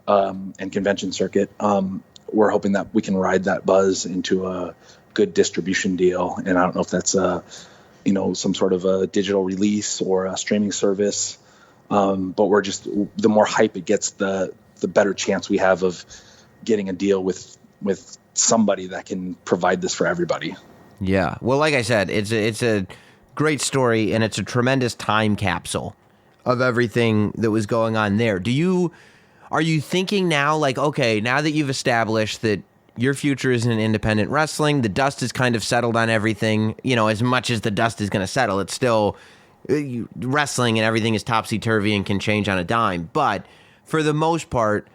and convention circuit. We're hoping that we can ride that buzz into a good distribution deal, and I don't know if that's some sort of a digital release or a streaming service, but we're just, the more hype it gets, the better chance we have of getting a deal with somebody that can provide this for everybody.
Yeah, well, like I said, it's a great story and it's a tremendous time capsule of everything that was going on there. Are you thinking now, like, okay, now that you've established that your future is in independent wrestling, the dust is kind of settled on everything, as much as the dust is going to settle, it's still wrestling and everything is topsy-turvy and can change on a dime. But for the most part,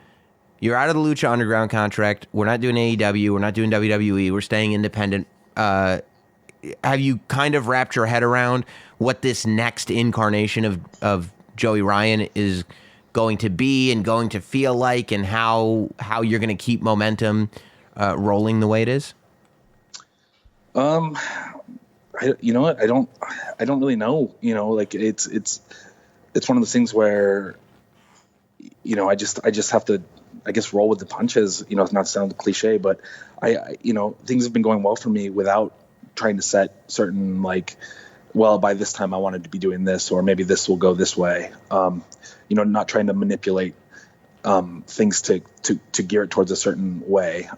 you're out of the Lucha Underground contract. We're not doing AEW. We're not doing WWE. We're staying independent. Have you kind of wrapped your head around what this next incarnation of Joey Ryan is going to be and going to feel like, and how you're going to keep momentum rolling the way it is?
You know what? I don't really know. Like it's one of those things where, I just have to, I guess, roll with the punches. It's not to sound cliche, but I things have been going well for me without trying to set certain, like, well, by this time I wanted to be doing this, or maybe this will go this way. Not trying to manipulate things to gear it towards a certain way.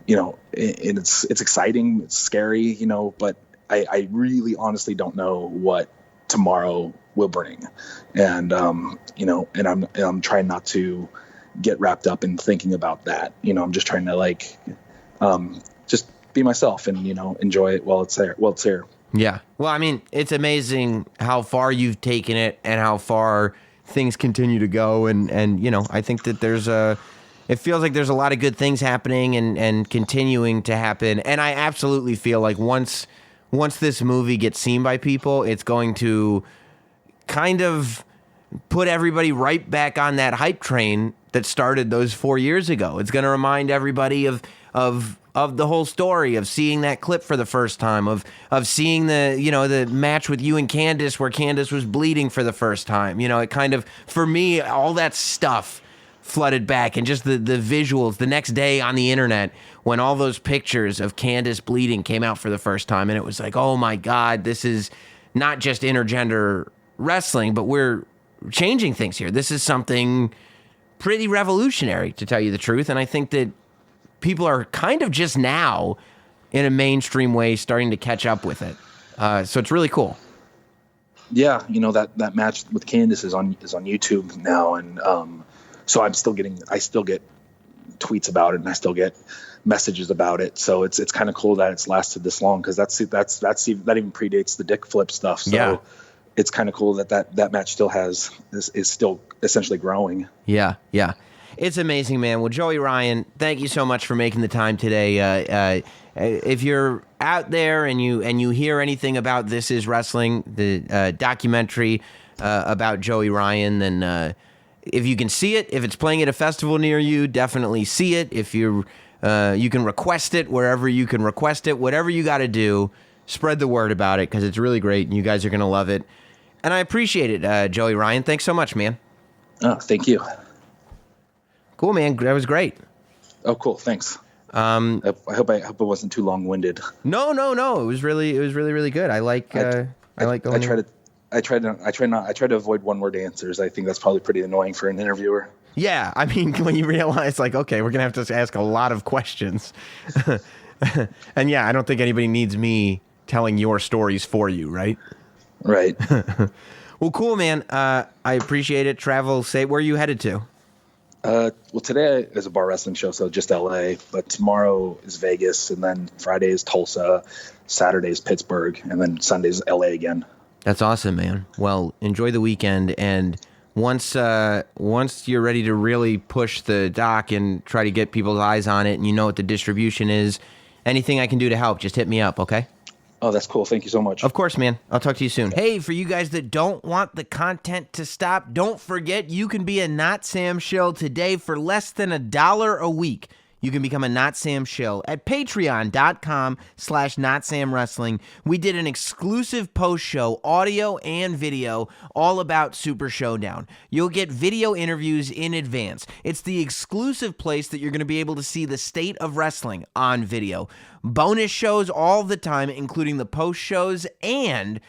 It's exciting, it's scary, but I really honestly don't know what tomorrow will bring. And, and I'm trying not to get wrapped up in thinking about that. I'm just trying to just be myself and, enjoy it while it's there. Well, it's here.
Yeah. Well, I mean, it's amazing how far you've taken it and how far things continue to go. And I think that it feels like there's a lot of good things happening and continuing to happen. And I absolutely feel like once this movie gets seen by people, it's going to kind of put everybody right back on that hype train that started those 4 years ago. It's going to remind everybody of the whole story, of seeing that clip for the first time, of seeing the match with you and Candice where Candice was bleeding for the first time. It kind of, for me, all that stuff flooded back, and just the visuals the next day on the internet when all those pictures of Candice bleeding came out for the first time, and it was like, oh my God, this is not just intergender wrestling, but we're changing things here. This is something pretty revolutionary, to tell you the truth, and I think that people are kind of just now, in a mainstream way, starting to catch up with it. So it's really cool.
Yeah, that match with Candice is on YouTube now, and so I still get tweets about it, and I still get messages about it. So it's kind of cool that it's lasted this long, because that even predates the Dick Flip stuff. So
yeah.
It's kind of cool that match still is still essentially growing.
Yeah. It's amazing, man. Well, Joey Ryan, thank you so much for making the time today. If you're out there and you hear anything about This Is Wrestling, the documentary about Joey Ryan, then if you can see it, if it's playing at a festival near you, definitely see it. If you can request it wherever you can request it. Whatever you got to do, spread the word about it, because it's really great and you guys are going to love it. And I appreciate it, Joey Ryan. Thanks so much, man.
Oh, thank you.
Cool, man. That was great.
Oh, cool. Thanks. I hope it wasn't too long-winded.
No. It was really good. I like going.
I try to avoid one-word answers. I think that's probably pretty annoying for an interviewer.
Yeah, I mean, when you realize, like, okay, we're gonna have to ask a lot of questions, and yeah, I don't think anybody needs me telling your stories for you, right?
Right.
Well, cool, man. I appreciate it. Travel safe. Where are you headed to?
Well, today is a bar wrestling show, so just LA. But tomorrow is Vegas, and then Friday is Tulsa, Saturday is Pittsburgh, and then Sunday is LA again.
That's awesome, man. Well, enjoy the weekend, and once you're ready to really push the doc and try to get people's eyes on it, and you know what the distribution is, anything I can do to help, just hit me up, okay?
Oh, that's cool. Thank you so much.
Of course, man. I'll talk to you soon. Hey, for you guys that don't want the content to stop, don't forget you can be a Not Sam shill today for less than $1 a week. You can become a Not Sam shill at patreon.com/NotSamWrestling. We did an exclusive post-show, audio and video, all about Super Showdown. You'll get video interviews in advance. It's the exclusive place that you're going to be able to see the state of wrestling on video. Bonus shows all the time, including the post-shows, and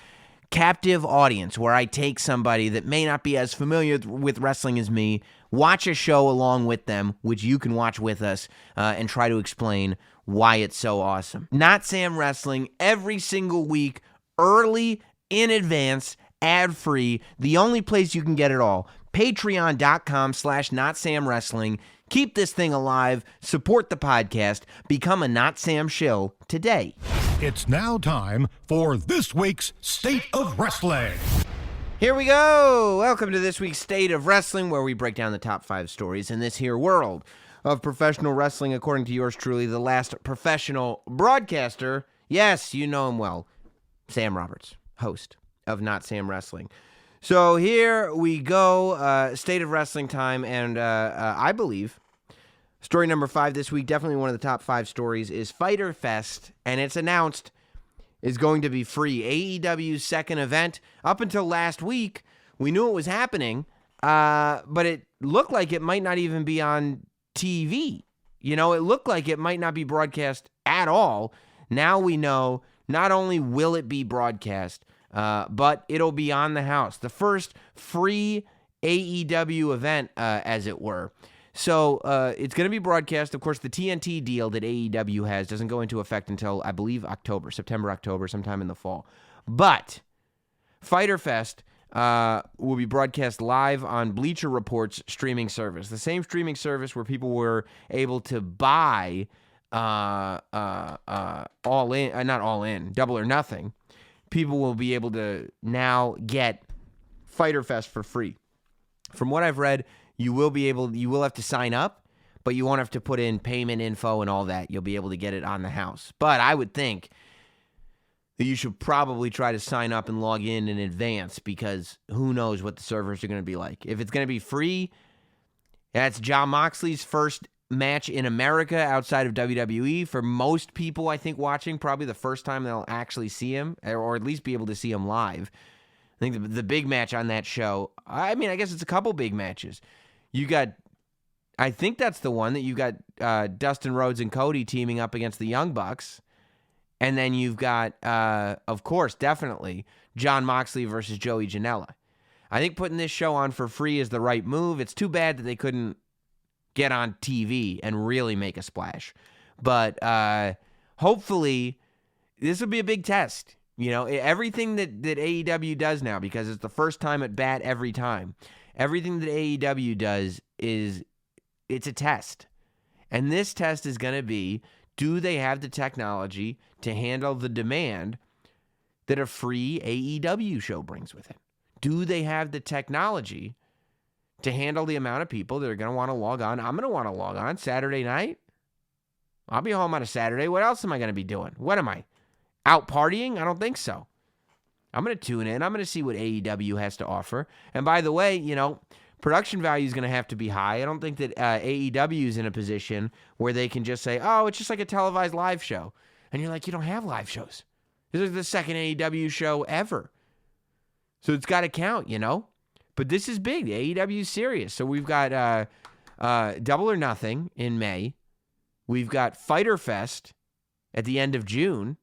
captive audience, where I take somebody that may not be as familiar with wrestling as me, watch a show along with them, which you can watch with us, and try to explain why it's so awesome. Not Sam Wrestling, every single week, early, in advance, ad-free, the only place you can get it all. Patreon.com/NotSamWrestling. Keep this thing alive, support the podcast, become a Not Sam shill today.
It's now time for this week's State of Wrestling.
Here we go. Welcome to this week's State of Wrestling, where we break down the top 5 stories in this here world of professional wrestling, according to yours truly, the last professional broadcaster. Yes, you know him well. Sam Roberts, host of Not Sam Wrestling. So here we go, State of Wrestling time, and I believe story number 5 this week, definitely one of the top 5 stories, is Fyter Fest, and it's announced is going to be free. AEW's second event. Up until last week, we knew it was happening, but it looked like it might not even be on TV. You know, it looked like it might not be broadcast at all. Now we know not only will it be broadcast, but it'll be on the house. The first free AEW event, as it were. So it's going to be broadcast. Of course, the TNT deal that AEW has doesn't go into effect until, I believe, September, October, sometime in the fall. But Fyter Fest will be broadcast live on Bleacher Report's streaming service, the same streaming service where people were able to buy All In, not All In, Double or Nothing. People will be able to now get Fyter Fest for free. From what I've read, you will have to sign up, but you won't have to put in payment info and all that. You'll be able to get it on the house. But I would think that you should probably try to sign up and log in advance, because who knows what the servers are going to be like. If it's going to be free, that's Jon Moxley's first match in America outside of WWE. For most people, I think, watching, probably the first time they'll actually see him, or at least be able to see him live. I think the big match on that show, I mean, I guess it's a couple big matches. You got I think that's the one that you've got Dustin Rhodes and Cody teaming up against the Young Bucks. And then you've got, of course, definitely, Jon Moxley versus Joey Janela. I think putting this show on for free is the right move. It's too bad that they couldn't get on TV and really make a splash. But hopefully, this will be a big test. You know, everything that AEW does now, because it's the first time at bat every time, everything that AEW does it's a test. And this test is going to be, do they have the technology to handle the demand that a free AEW show brings with it? Do they have the technology to handle the amount of people that are going to want to log on? I'm going to want to log on Saturday night. I'll be home on a Saturday. What else am I going to be doing? What am I? Out partying? I don't think so. I'm going to tune in. I'm going to see what AEW has to offer. And by the way, you know, production value is going to have to be high. I don't think that AEW is in a position where they can just say, oh, it's just like a televised live show. And you're like, you don't have live shows. This is the second AEW show ever. So it's got to count, you know? But this is big. The AEW is serious. So we've got Double or Nothing in May. We've got Fyter Fest at the end of June.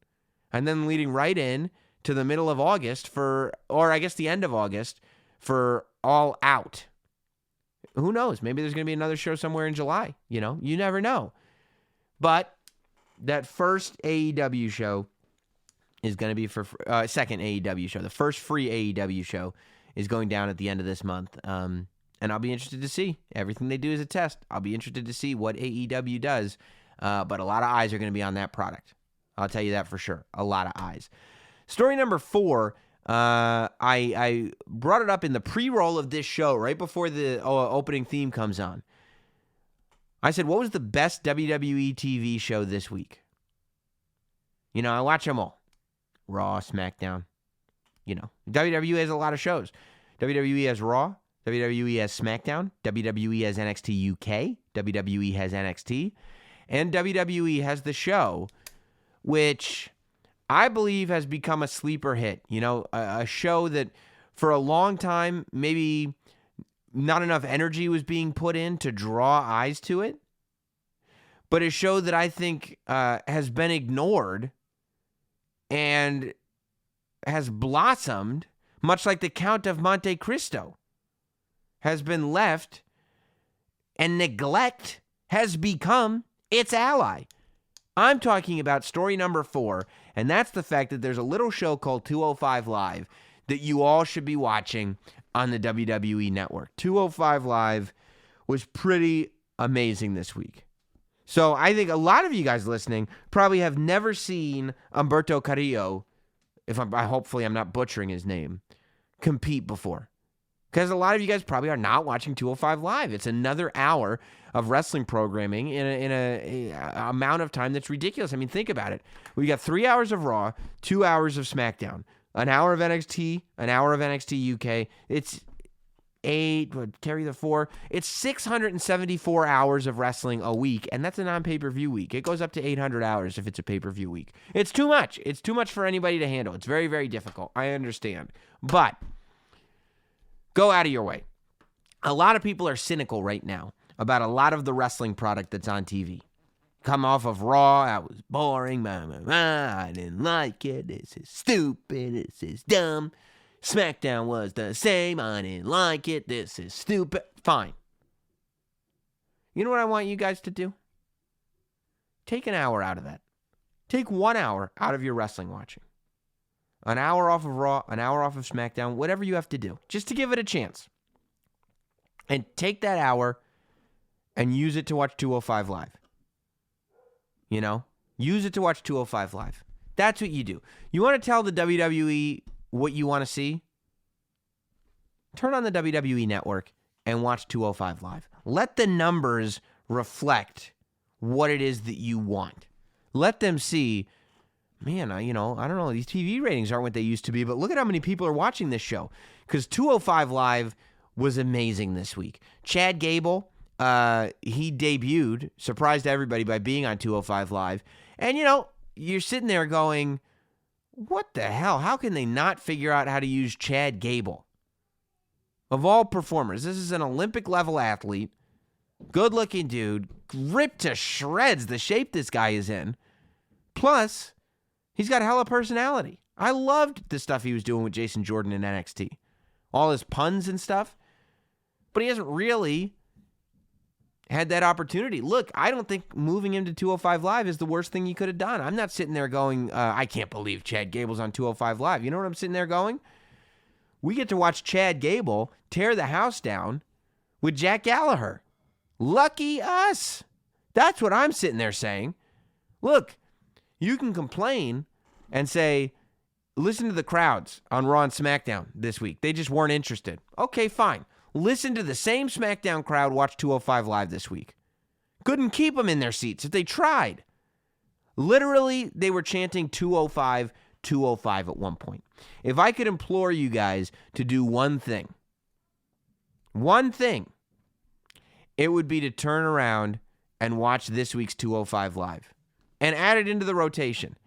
And then leading right in to the middle of August or I guess the end of August for All Out. Who knows? Maybe there's going to be another show somewhere in July. You know, you never know. But that first AEW show is going to be for second AEW show. The first free AEW show is going down at the end of this month. And I'll be interested to see. Everything they do is a test. I'll be interested to see what AEW does. But a lot of eyes are going to be on that product. I'll tell you that for sure. A lot of eyes. Story number 4. I brought it up in the pre-roll of this show right before the opening theme comes on. I said, what was the best WWE TV show this week? You know, I watch them all. Raw, SmackDown. You know, WWE has a lot of shows. WWE has Raw. WWE has SmackDown. WWE has NXT UK. WWE has NXT. And WWE has the show, which I believe has become a sleeper hit. You know, a show that for a long time, maybe not enough energy was being put in to draw eyes to it. But a show that I think has been ignored and has blossomed, much like the Count of Monte Cristo has been left, and neglect has become its ally. I'm talking about story number 4, and that's the fact that there's a little show called 205 Live that you all should be watching on the WWE Network. 205 Live was pretty amazing this week. So I think a lot of you guys listening probably have never seen Humberto Carrillo, hopefully I'm not butchering his name, compete before. Because a lot of you guys probably are not watching 205 Live. It's another hour of wrestling programming in a amount of time that's ridiculous. I mean, think about it. We got 3 hours of Raw, 2 hours of SmackDown, an hour of NXT, an hour of NXT UK. It's 8, carry the 4. It's 674 hours of wrestling a week, and that's a non-pay-per-view week. It goes up to 800 hours if it's a pay-per-view week. It's too much. It's too much for anybody to handle. It's very, very difficult. I understand. But go out of your way. A lot of people are cynical right now about a lot of the wrestling product that's on TV. Come off of Raw, that was boring, I didn't like it, this is stupid, this is dumb. SmackDown was the same, I didn't like it, this is stupid. Fine. You know what I want you guys to do? Take an hour out of that. Take 1 hour out of your wrestling watching. An hour off of Raw, an hour off of SmackDown, whatever you have to do, just to give it a chance. And take that hour and use it to watch 205 Live. You know? Use it to watch 205 Live. That's what you do. You want to tell the WWE what you want to see? Turn on the WWE Network and watch 205 Live. Let the numbers reflect what it is that you want. Let them see, man, I don't know, these TV ratings aren't what they used to be, but look at how many people are watching this show. Because 205 Live was amazing this week. Chad Gable, he debuted, surprised everybody by being on 205 Live. And, you're sitting there going, what the hell? How can they not figure out how to use Chad Gable? Of all performers, this is an Olympic-level athlete. Good-looking dude, ripped to shreds, the shape this guy is in. Plus, he's got a hell of personality. I loved the stuff he was doing with Jason Jordan in NXT. All his puns and stuff. But he hasn't really had that opportunity. Look, I don't think moving him to 205 Live is the worst thing you could have done. I'm not sitting there going, I can't believe Chad Gable's on 205 Live. You know what I'm sitting there going? We get to watch Chad Gable tear the house down with Jack Gallagher. Lucky us. That's what I'm sitting there saying. Look, you can complain and say, listen to the crowds on Raw and SmackDown this week. They just weren't interested. Okay, fine. Listen to the same SmackDown crowd watch 205 Live this week. Couldn't keep them in their seats if they tried. Literally, they were chanting 205, 205 at one point. If I could implore you guys to do one thing, it would be to turn around and watch this week's 205 Live and add it into the rotation.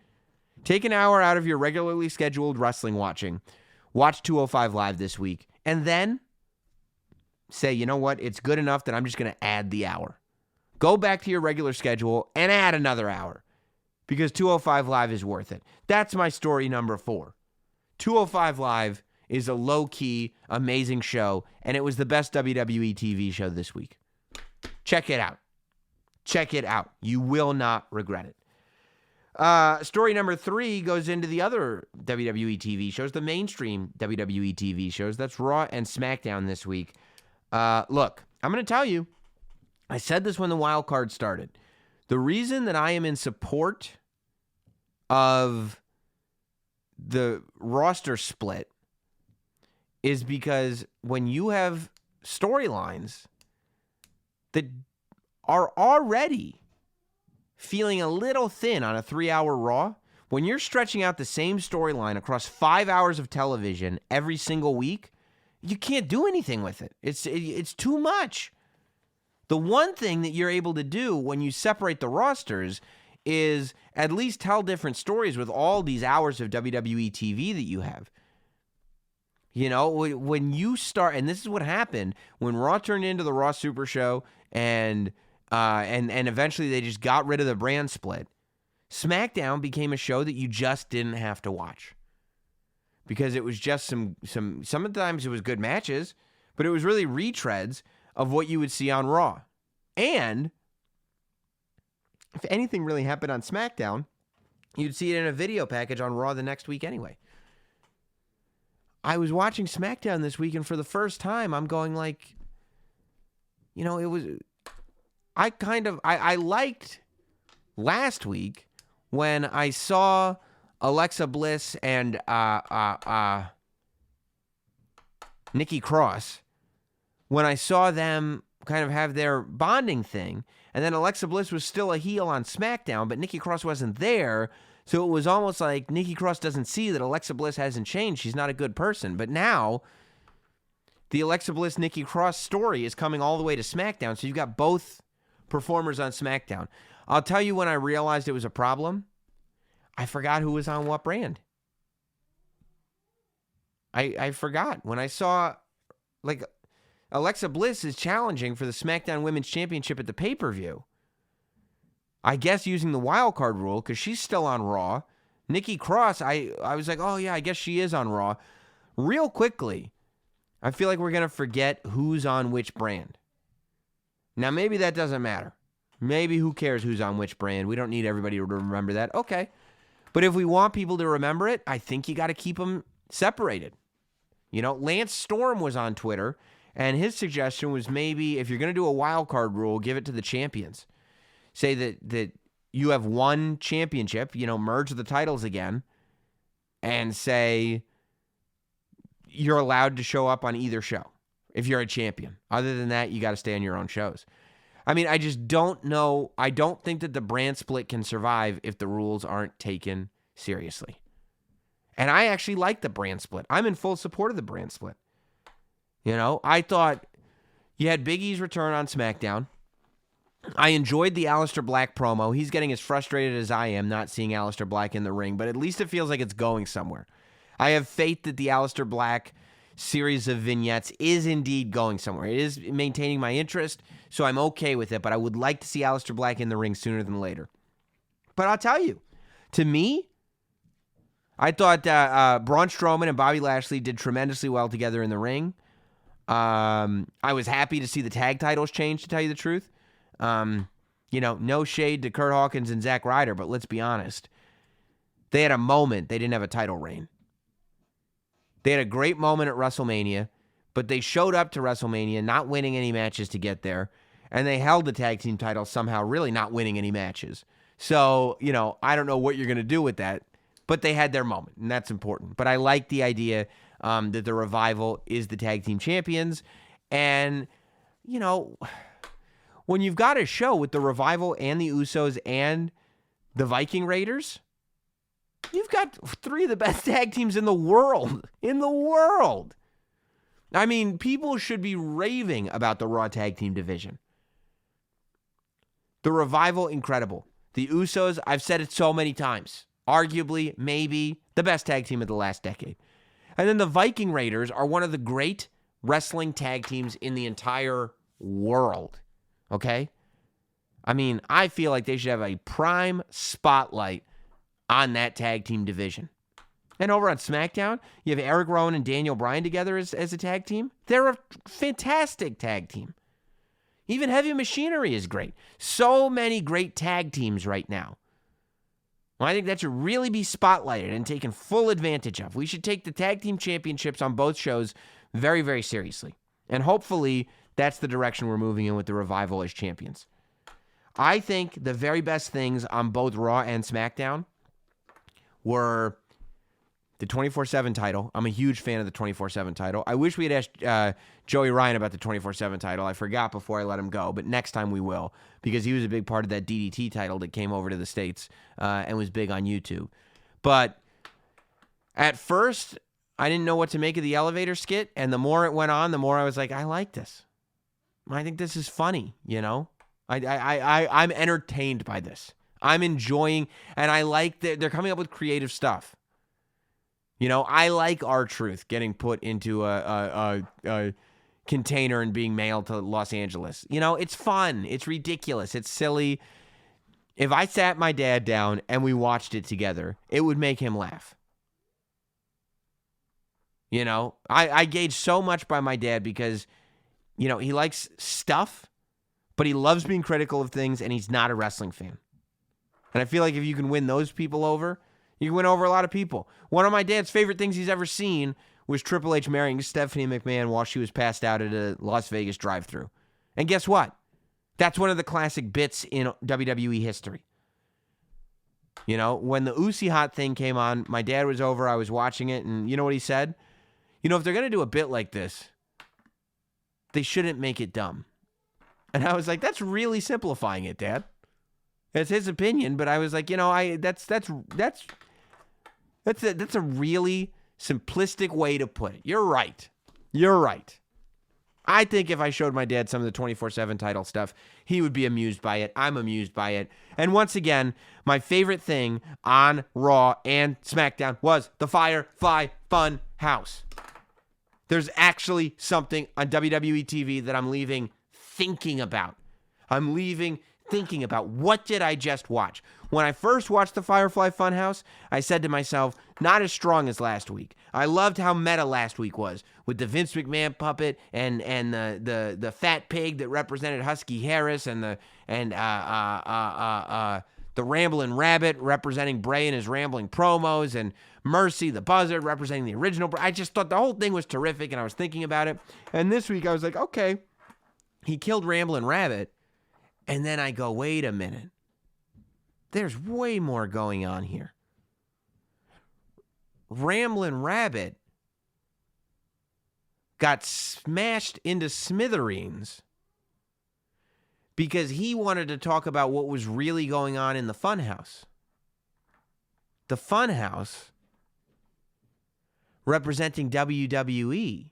Take an hour out of your regularly scheduled wrestling watching, watch 205 Live this week, and then say, you know what, it's good enough that I'm just going to add the hour. Go back to your regular schedule and add another hour because 205 Live is worth it. That's my story number 4. 205 Live is a low-key, amazing show, and it was the best WWE TV show this week. Check it out. Check it out. You will not regret it. Story number 3 goes into the other WWE TV shows, the mainstream WWE TV shows. That's Raw and SmackDown this week. Look, I'm going to tell you, I said this when the wild card started. The reason that I am in support of the roster split is because when you have storylines that are already feeling a little thin on a 3-hour Raw, when you're stretching out the same storyline across 5 hours of television every single week, you can't do anything with it. It's too much. The one thing that you're able to do when you separate the rosters is at least tell different stories with all these hours of WWE TV that you have. You know, when you start, and this is what happened when Raw turned into the Raw Super Show, and eventually they just got rid of the brand split. SmackDown became a show that you just didn't have to watch because it was just sometimes it was good matches, but it was really retreads of what you would see on Raw. And if anything really happened on SmackDown, you'd see it in a video package on Raw the next week anyway. I was watching SmackDown this week, and for the first time, I'm going like, you know, it was, I liked last week when I saw Alexa Bliss and Nikki Cross, when I saw them kind of have their bonding thing, and then Alexa Bliss was still a heel on SmackDown, but Nikki Cross wasn't there, so it was almost like Nikki Cross doesn't see that Alexa Bliss hasn't changed. She's not a good person. But now, the Alexa Bliss Nikki Cross story is coming all the way to SmackDown, so you've got both performers on SmackDown. I'll tell you when I realized it was a problem. I forgot who was on what brand. I forgot. When I saw, like, Alexa Bliss is challenging for the SmackDown Women's Championship at the pay-per-view. I guess using the wild card rule because she's still on Raw. Nikki Cross, I was like, oh yeah, I guess she is on Raw. Real quickly, I feel like we're going to forget who's on which brand. Now, maybe that doesn't matter. Maybe who cares who's on which brand? We don't need everybody to remember that. Okay. But if we want people to remember it, I think you got to keep them separated. You know, Lance Storm was on Twitter, and his suggestion was maybe if you're going to do a wild card rule, give it to the champions. Say that you have one championship, you know, merge the titles again, and say you're allowed to show up on either show if you're a champion. Other than that, you got to stay on your own shows. I mean, I just don't know. I don't think that the brand split can survive if the rules aren't taken seriously. And I actually like the brand split. I'm in full support of the brand split. You know, I thought you had Big E's return on SmackDown. I enjoyed the Aleister Black promo. He's getting as frustrated as I am not seeing Aleister Black in the ring, but at least it feels like it's going somewhere. I have faith that the Aleister Black series of vignettes is indeed going somewhere. It is maintaining my interest, So I'm okay with it, but I would like to see Aleister Black in the ring sooner than later. But I'll tell you, to me, I thought Braun Strowman and Bobby Lashley did tremendously well together in the ring. I was happy to see the tag titles change, to tell you the truth. No shade to Kurt Hawkins and Zack Ryder, but let's be honest. They had a moment. They didn't have a title reign. They had a great moment at WrestleMania, but they showed up to WrestleMania not winning any matches to get there, and they held the tag team title somehow really not winning any matches. So, I don't know what you're going to do with that, but they had their moment, and that's important. But I like the idea that the Revival is the tag team champions, and, when you've got a show with the Revival and the Usos and the Viking Raiders, you've got 3 of the best tag teams in the world. I mean, people should be raving about the Raw tag team division. The Revival, incredible. The Usos, I've said it so many times. Arguably, maybe, the best tag team of the last decade. And then the Viking Raiders are one of the great wrestling tag teams in the entire world. Okay? I mean, I feel like they should have a prime spotlight on that tag team division. And over on SmackDown, you have Eric Rowan and Daniel Bryan together as a tag team. They're a fantastic tag team. Even Heavy Machinery is great. So many great tag teams right now. Well, I think that should really be spotlighted and taken full advantage of. We should take the tag team championships on both shows very, very seriously. And hopefully that's the direction we're moving in with the Revival as champions. I think the very best things on both Raw and SmackDown were the 24/7 title. I'm a huge fan of the 24/7 title. I wish we had asked Joey Ryan about the 24/7 title. I forgot before I let him go, but next time we will, because he was a big part of that DDT title that came over to the States and was big on YouTube. But at first, I didn't know what to make of the elevator skit, and the more it went on, the more I was like, I like this. I think this is funny, I'm entertained by this. I'm enjoying, and I like that they're coming up with creative stuff. I like R-Truth getting put into a container and being mailed to Los Angeles. It's fun. It's ridiculous. It's silly. If I sat my dad down and we watched it together, it would make him laugh. I gauge so much by my dad because, he likes stuff, but he loves being critical of things, and he's not a wrestling fan. And I feel like if you can win those people over, you can win over a lot of people. One of my dad's favorite things he's ever seen was Triple H marrying Stephanie McMahon while she was passed out at a Las Vegas drive-thru. And guess what? That's one of the classic bits in WWE history. When the Uzi Hot thing came on, my dad was over, I was watching it, and you know what he said? If they're going to do a bit like this, they shouldn't make it dumb. And I was like, that's really simplifying it, Dad. It's his opinion, but I was like, that's a really simplistic way to put it. You're right. I think if I showed my dad some of the 24/7 title stuff, he would be amused by it. I'm amused by it. And once again, my favorite thing on Raw and SmackDown was the Firefly Funhouse. There's actually something on WWE TV that I'm leaving thinking about. What did I just watch? When I first watched the Firefly Funhouse, I said to myself, not as strong as last week. I loved how meta last week was with the Vince McMahon puppet and the fat pig that represented Husky Harris and the Ramblin' Rabbit representing Bray and his rambling promos and Mercy the Buzzard representing the original. I just thought the whole thing was terrific, and I was thinking about it. And this week I was like, okay, he killed Ramblin' Rabbit. And then I go, wait a minute. There's way more going on here. Ramblin' Rabbit got smashed into smithereens because he wanted to talk about what was really going on in the Funhouse. The Funhouse, representing WWE,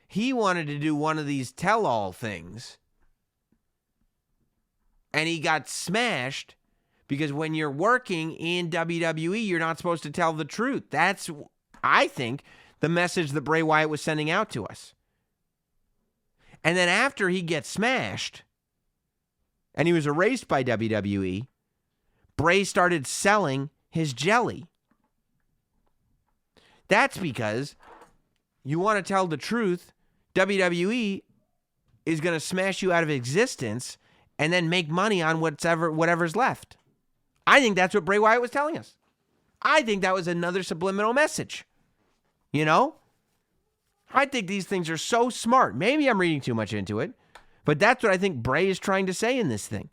he wanted to do one of these tell-all things. And he got smashed because when you're working in WWE, you're not supposed to tell the truth. That's, I think, the message that Bray Wyatt was sending out to us. And then after he gets smashed and he was erased by WWE, Bray started selling his jelly. That's because you want to tell the truth, WWE is going to smash you out of existence and then make money on whatever's left. I think that's what Bray Wyatt was telling us. I think that was another subliminal message. You know? I think these things are so smart. Maybe I'm reading too much into it, but that's what I think Bray is trying to say in this thing.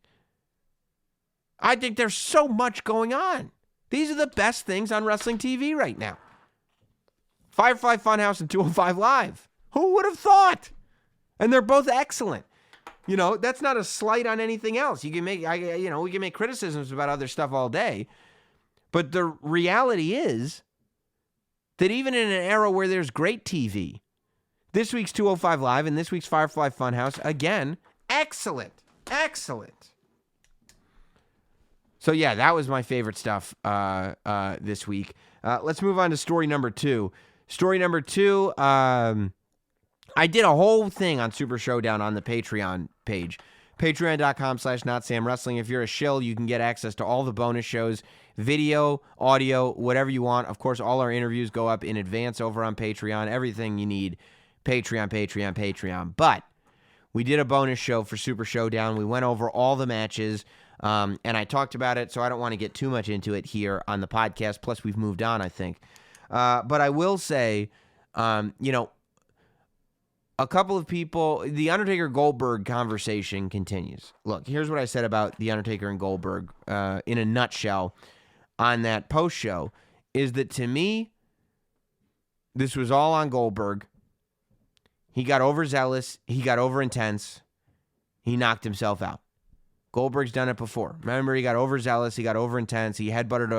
I think there's so much going on. These are the best things on wrestling TV right now. Firefly Funhouse and 205 Live. Who would have thought? And they're both excellent. You know, that's not a slight on anything else. We can make criticisms about other stuff all day. But the reality is that even in an era where there's great TV, this week's 205 Live and this week's Firefly Funhouse, again, excellent. Excellent. So, yeah, that was my favorite stuff this week. Let's move on to story number 2. Story number 2, I did a whole thing on Super Showdown on the Patreon page. Patreon.com/NotSamWrestling. If you're a shill, you can get access to all the bonus shows, video, audio, whatever you want. Of course, all our interviews go up in advance over on Patreon. Everything you need, Patreon. But we did a bonus show for Super Showdown. We went over all the matches, and I talked about it, so I don't want to get too much into it here on the podcast. Plus, we've moved on, I think. But I will say, a couple of people, the Undertaker-Goldberg conversation continues. Look, here's what I said about the Undertaker and Goldberg in a nutshell on that post show, is that to me, this was all on Goldberg. He got overzealous. He got over-intense. He knocked himself out. Goldberg's done it before. Remember, he got overzealous. He got over-intense. He headbutted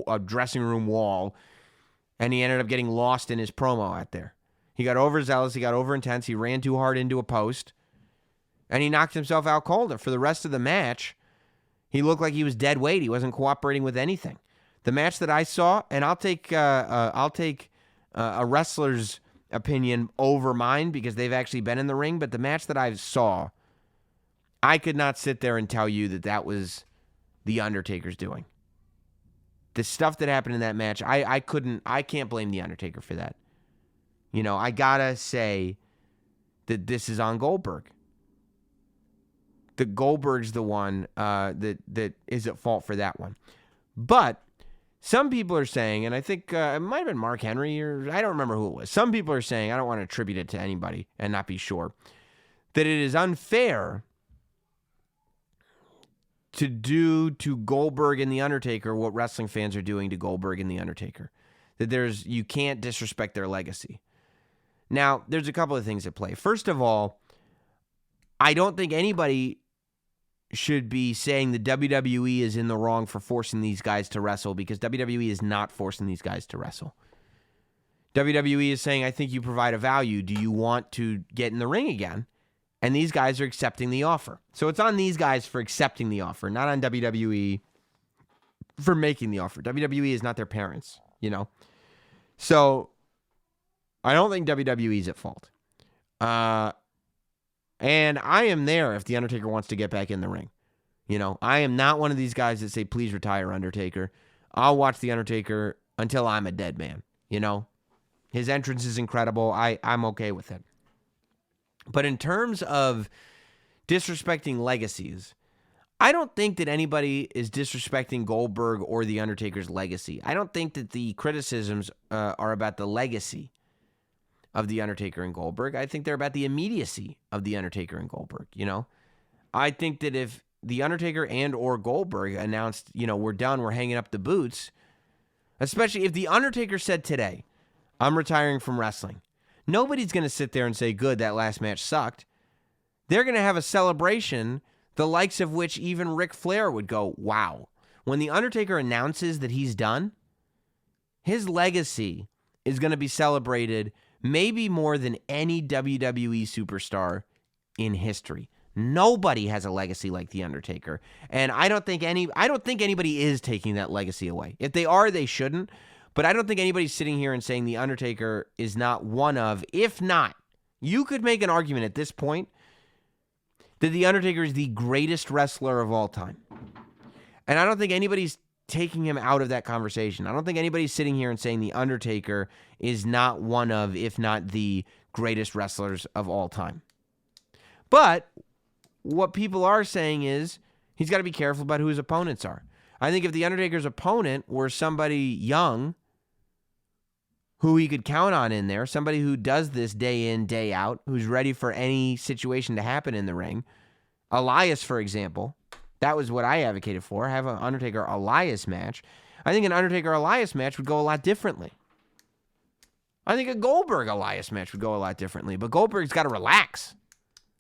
a dressing room wall, and he ended up getting lost in his promo out there. He got overzealous, he got over-intense, he ran too hard into a post, and he knocked himself out cold. For the rest of the match, he looked like he was dead weight. He wasn't cooperating with anything. The match that I saw, and I'll take a wrestler's opinion over mine because they've actually been in the ring, but the match that I saw, I could not sit there and tell you that was the Undertaker's doing. The stuff that happened in that match, I can't blame the Undertaker for that. You know, I gotta say that this is on Goldberg. The Goldberg's the one that is at fault for that one. But some people are saying, and I think it might have been Mark Henry, or I don't remember who it was. Some people are saying, I don't want to attribute it to anybody and not be sure, that it is unfair to do to Goldberg and The Undertaker what wrestling fans are doing to Goldberg and The Undertaker. That you can't disrespect their legacy. Now, there's a couple of things at play. First of all, I don't think anybody should be saying the WWE is in the wrong for forcing these guys to wrestle, because WWE is not forcing these guys to wrestle. WWE is saying, I think you provide a value. Do you want to get in the ring again? And these guys are accepting the offer. So it's on these guys for accepting the offer, not on WWE for making the offer. WWE is not their parents, you know? So I don't think WWE is at fault. And I am there if The Undertaker wants to get back in the ring. You know, I am not one of these guys that say, please retire, Undertaker. I'll watch The Undertaker until I'm a dead man, you know? His entrance is incredible. I'm okay with it. But in terms of disrespecting legacies, I don't think that anybody is disrespecting Goldberg or The Undertaker's legacy. I don't think that the criticisms are about the legacy of The Undertaker and Goldberg. I think they're about the immediacy of The Undertaker and Goldberg, you know? I think that if The Undertaker and or Goldberg announced, you know, we're done, we're hanging up the boots, especially if The Undertaker said today, I'm retiring from wrestling, nobody's going to sit there and say, good, that last match sucked. They're going to have a celebration, the likes of which even Ric Flair would go, wow. When The Undertaker announces that he's done, his legacy is going to be celebrated maybe more than any WWE superstar in history. Nobody has a legacy like The Undertaker. And I don't think anybody is taking that legacy away. If they are, they shouldn't. But I don't think anybody's sitting here and saying The Undertaker is not one of, if not You could make an argument at this point that The Undertaker is the greatest wrestler of all time. And I don't think anybody's taking him out of that conversation. I don't think anybody's sitting here and saying The Undertaker is not one of, if not the greatest wrestlers of all time. But what people are saying is he's got to be careful about who his opponents are. I think if The Undertaker's opponent were somebody young who he could count on in there, somebody who does this day in, day out, who's ready for any situation to happen in the ring, Elias, for example, that was what I advocated for, have an Undertaker-Elias match. I think an Undertaker-Elias match would go a lot differently. I think a Goldberg-Elias match would go a lot differently, but Goldberg's got to relax.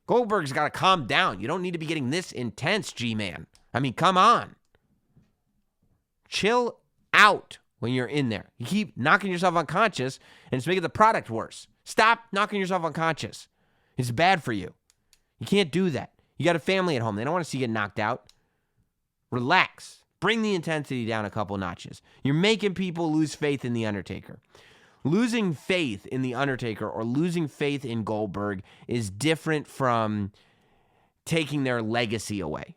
Goldberg's got to calm down. You don't need to be getting this intense, G-Man. I mean, come on. Chill out when you're in there. You keep knocking yourself unconscious, and it's making the product worse. Stop knocking yourself unconscious. It's bad for you. You can't do that. You got a family at home. They don't want to see you get knocked out. Relax. Bring the intensity down a couple notches. You're making people lose faith in The Undertaker. Losing faith in The Undertaker or losing faith in Goldberg is different from taking their legacy away.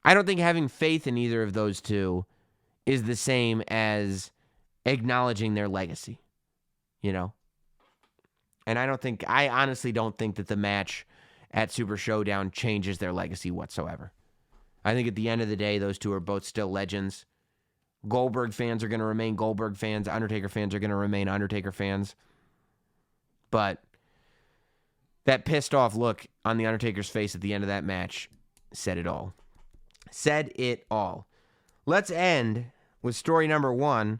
I don't think having faith in either of those two is the same as acknowledging their legacy, you know? And I honestly don't think that the match at Super Showdown changes their legacy whatsoever. I think at the end of the day, those two are both still legends. Goldberg fans are going to remain Goldberg fans. Undertaker fans are going to remain Undertaker fans. But that pissed off look on The Undertaker's face at the end of that match said it all. Said it all. Let's end with story number 1.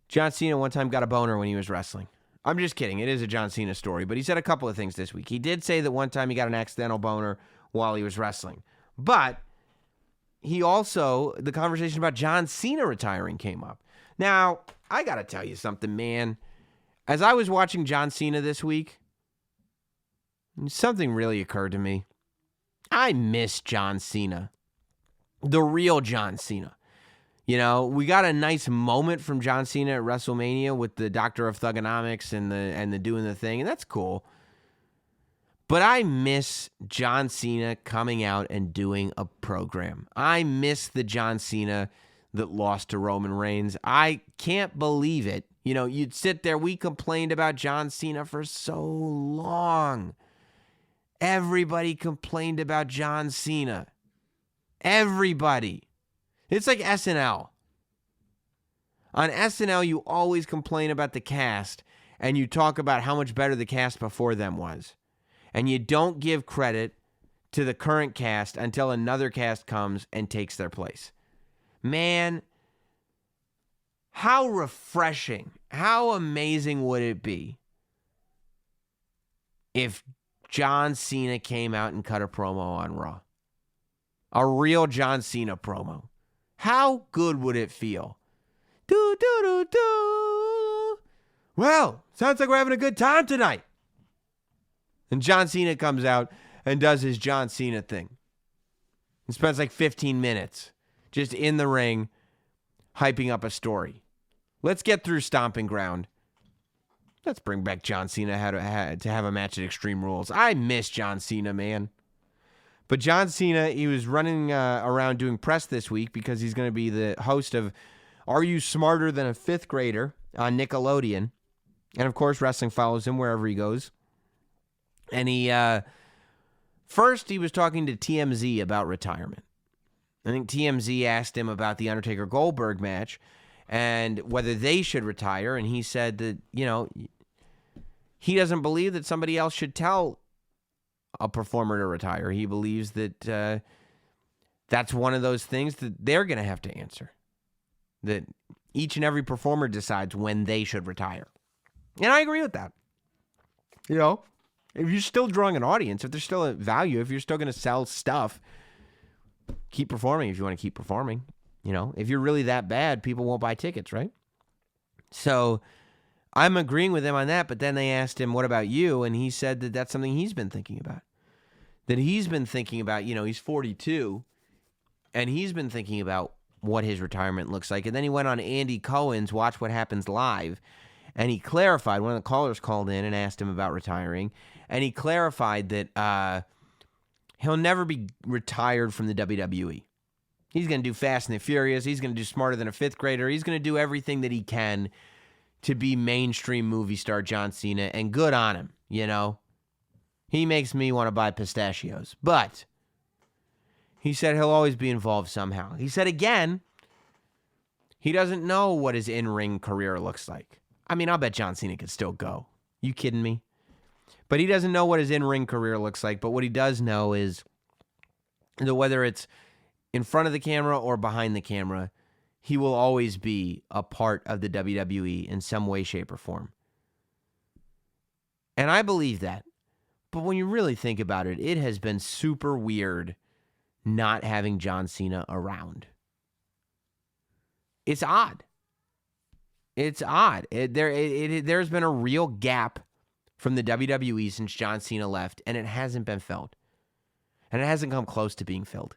John Cena one time got a boner when he was wrestling. I'm just kidding. It is a John Cena story, but he said a couple of things this week. He did say that one time he got an accidental boner while he was wrestling. But he also, the conversation about John Cena retiring came up. Now, I got to tell you something, man. As I was watching John Cena this week, something really occurred to me. I miss John Cena. The real John Cena. You know, we got a nice moment from John Cena at WrestleMania with the Doctor of Thugonomics and the doing the thing, and that's cool. But I miss John Cena coming out and doing a program. I miss the John Cena that lost to Roman Reigns. I can't believe it. You know, you'd sit there, we complained about John Cena for so long. Everybody complained about John Cena. Everybody. It's like SNL. On SNL, you always complain about the cast, and you talk about how much better the cast before them was. And you don't give credit to the current cast until another cast comes and takes their place. Man, how refreshing, how amazing would it be if John Cena came out and cut a promo on Raw? A real John Cena promo. How good would it feel? Do, do, do, do. Well, sounds like we're having a good time tonight. And John Cena comes out and does his John Cena thing. And spends like 15 minutes just in the ring hyping up a story. Let's get through Stomping Ground. Let's bring back John Cena to have a match at Extreme Rules. I miss John Cena, man. But John Cena, he was running around doing press this week because he's going to be the host of Are You Smarter Than a Fifth Grader on Nickelodeon. And, of course, wrestling follows him wherever he goes. And he, first he was talking to TMZ about retirement. I think TMZ asked him about the Undertaker-Goldberg match and whether they should retire. And he said that, you know, he doesn't believe that somebody else should tell a performer to retire. He believes that that's one of those things that they're going to have to answer. That each and every performer decides when they should retire. And I agree with that. You know, if you're still drawing an audience, if there's still a value, if you're still going to sell stuff, keep performing if you want to keep performing. You know, if you're really that bad, people won't buy tickets, right? So I'm agreeing with him on that, but then they asked him, what about you? And he said that that's something he's been thinking about. That he's been thinking about, you know, he's 42, and he's been thinking about what his retirement looks like. And then he went on Andy Cohen's Watch What Happens Live, And he clarified, one of the callers called in and asked him about retiring, and he clarified that he'll never be retired from the WWE. He's going to do Fast and the Furious. He's going to do Smarter Than a Fifth Grader. He's going to do everything that he can to be mainstream movie star John Cena, and good on him, you know. He makes me want to buy pistachios. But he said he'll always be involved somehow. He said again, he doesn't know what his in-ring career looks like. I mean, I'll bet John Cena could still go. You kidding me? But he doesn't know what his in-ring career looks like. But what he does know is that whether it's in front of the camera or behind the camera, he will always be a part of the WWE in some way, shape, or form. And I believe that. But when you really think about it, it has been super weird not having John Cena around. It's odd. It's odd. There's been a real gap from the WWE since John Cena left, and it hasn't been filled. And it hasn't come close to being filled,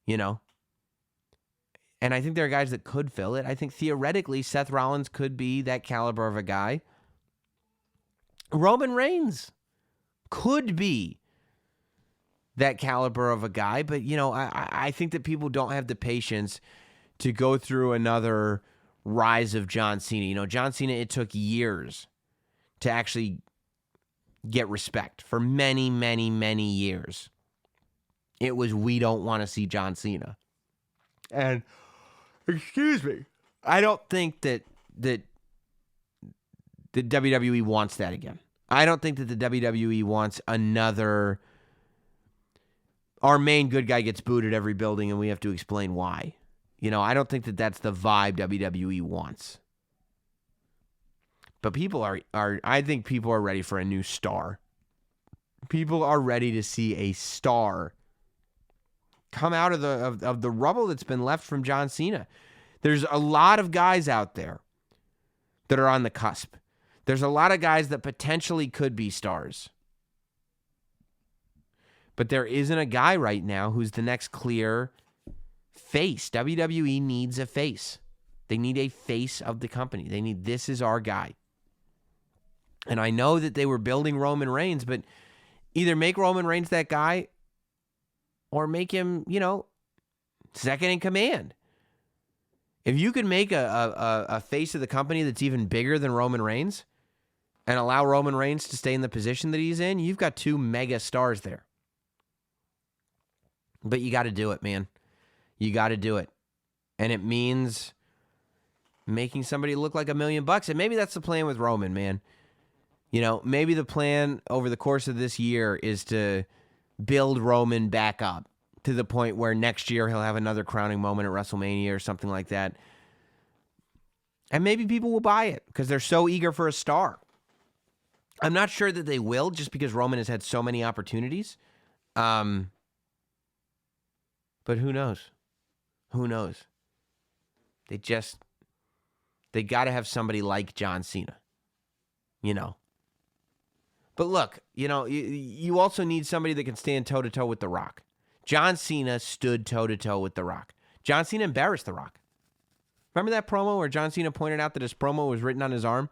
you know? And I think there are guys that could fill it. I think theoretically Seth Rollins could be that caliber of a guy. Roman Reigns could be that caliber of a guy, but, you know, I think that people don't have the patience to go through another rise of John Cena. You know, John Cena, it took years to actually get respect. For many, many, many years, it was, we don't want to see John Cena. And, excuse me, I don't think that the WWE wants that again. I don't think that the WWE wants another, our main good guy gets booed at every building and we have to explain why. You know, I don't think that that's the vibe WWE wants. But people are I think people are ready for a new star. People are ready to see a star come out of the rubble that's been left from John Cena. There's a lot of guys out there that are on the cusp. There's a lot of guys that potentially could be stars. But there isn't a guy right now who's the next clear face. WWE needs a face. They need a face of the company. They need, this is our guy. And I know that they were building Roman Reigns, but either make Roman Reigns that guy or make him, you know, second in command. If you can make a face of the company that's even bigger than Roman Reigns and allow Roman Reigns to stay in the position that he's in, you've got two mega stars there. But you got to do it, man. You got to do it. And it means making somebody look like $1 million. And maybe that's the plan with Roman, man. You know, maybe the plan over the course of this year is to build Roman back up to the point where next year he'll have another crowning moment at WrestleMania or something like that. And maybe people will buy it because they're so eager for a star. I'm not sure that they will, just because Roman has had so many opportunities. But who knows? Who knows? They got to have somebody like John Cena, you know. But look, you know, you also need somebody that can stand toe-to-toe with The Rock. John Cena stood toe-to-toe with The Rock. John Cena embarrassed The Rock. Remember that promo where John Cena pointed out that his promo was written on his arm?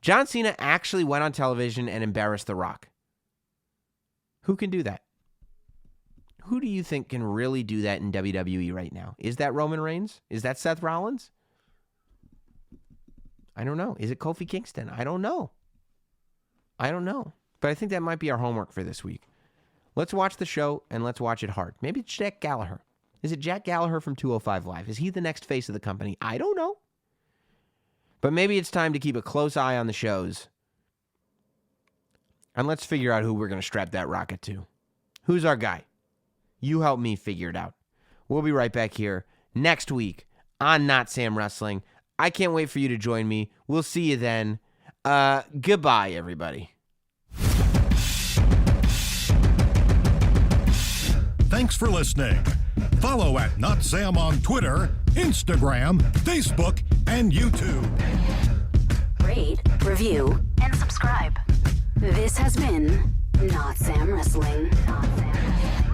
John Cena actually went on television and embarrassed The Rock. Who can do that? Who do you think can really do that in WWE right now? Is that Roman Reigns? Is that Seth Rollins? I don't know. Is it Kofi Kingston? I don't know. But I think that might be our homework for this week. Let's watch the show and let's watch it hard. Maybe it's Jack Gallagher. Is it Jack Gallagher from 205 Live? Is he the next face of the company? I don't know. But maybe it's time to keep a close eye on the shows. And let's figure out who we're going to strap that rocket to. Who's our guy? You help me figure it out. We'll be right back here next week on Not Sam Wrestling. I can't wait for you to join me. We'll see you then. Goodbye, everybody.
Thanks for listening. Follow at Not Sam on Twitter, Instagram, Facebook, and YouTube.
Rate, review, and subscribe. This has been Not Sam Wrestling. Not Sam Wrestling.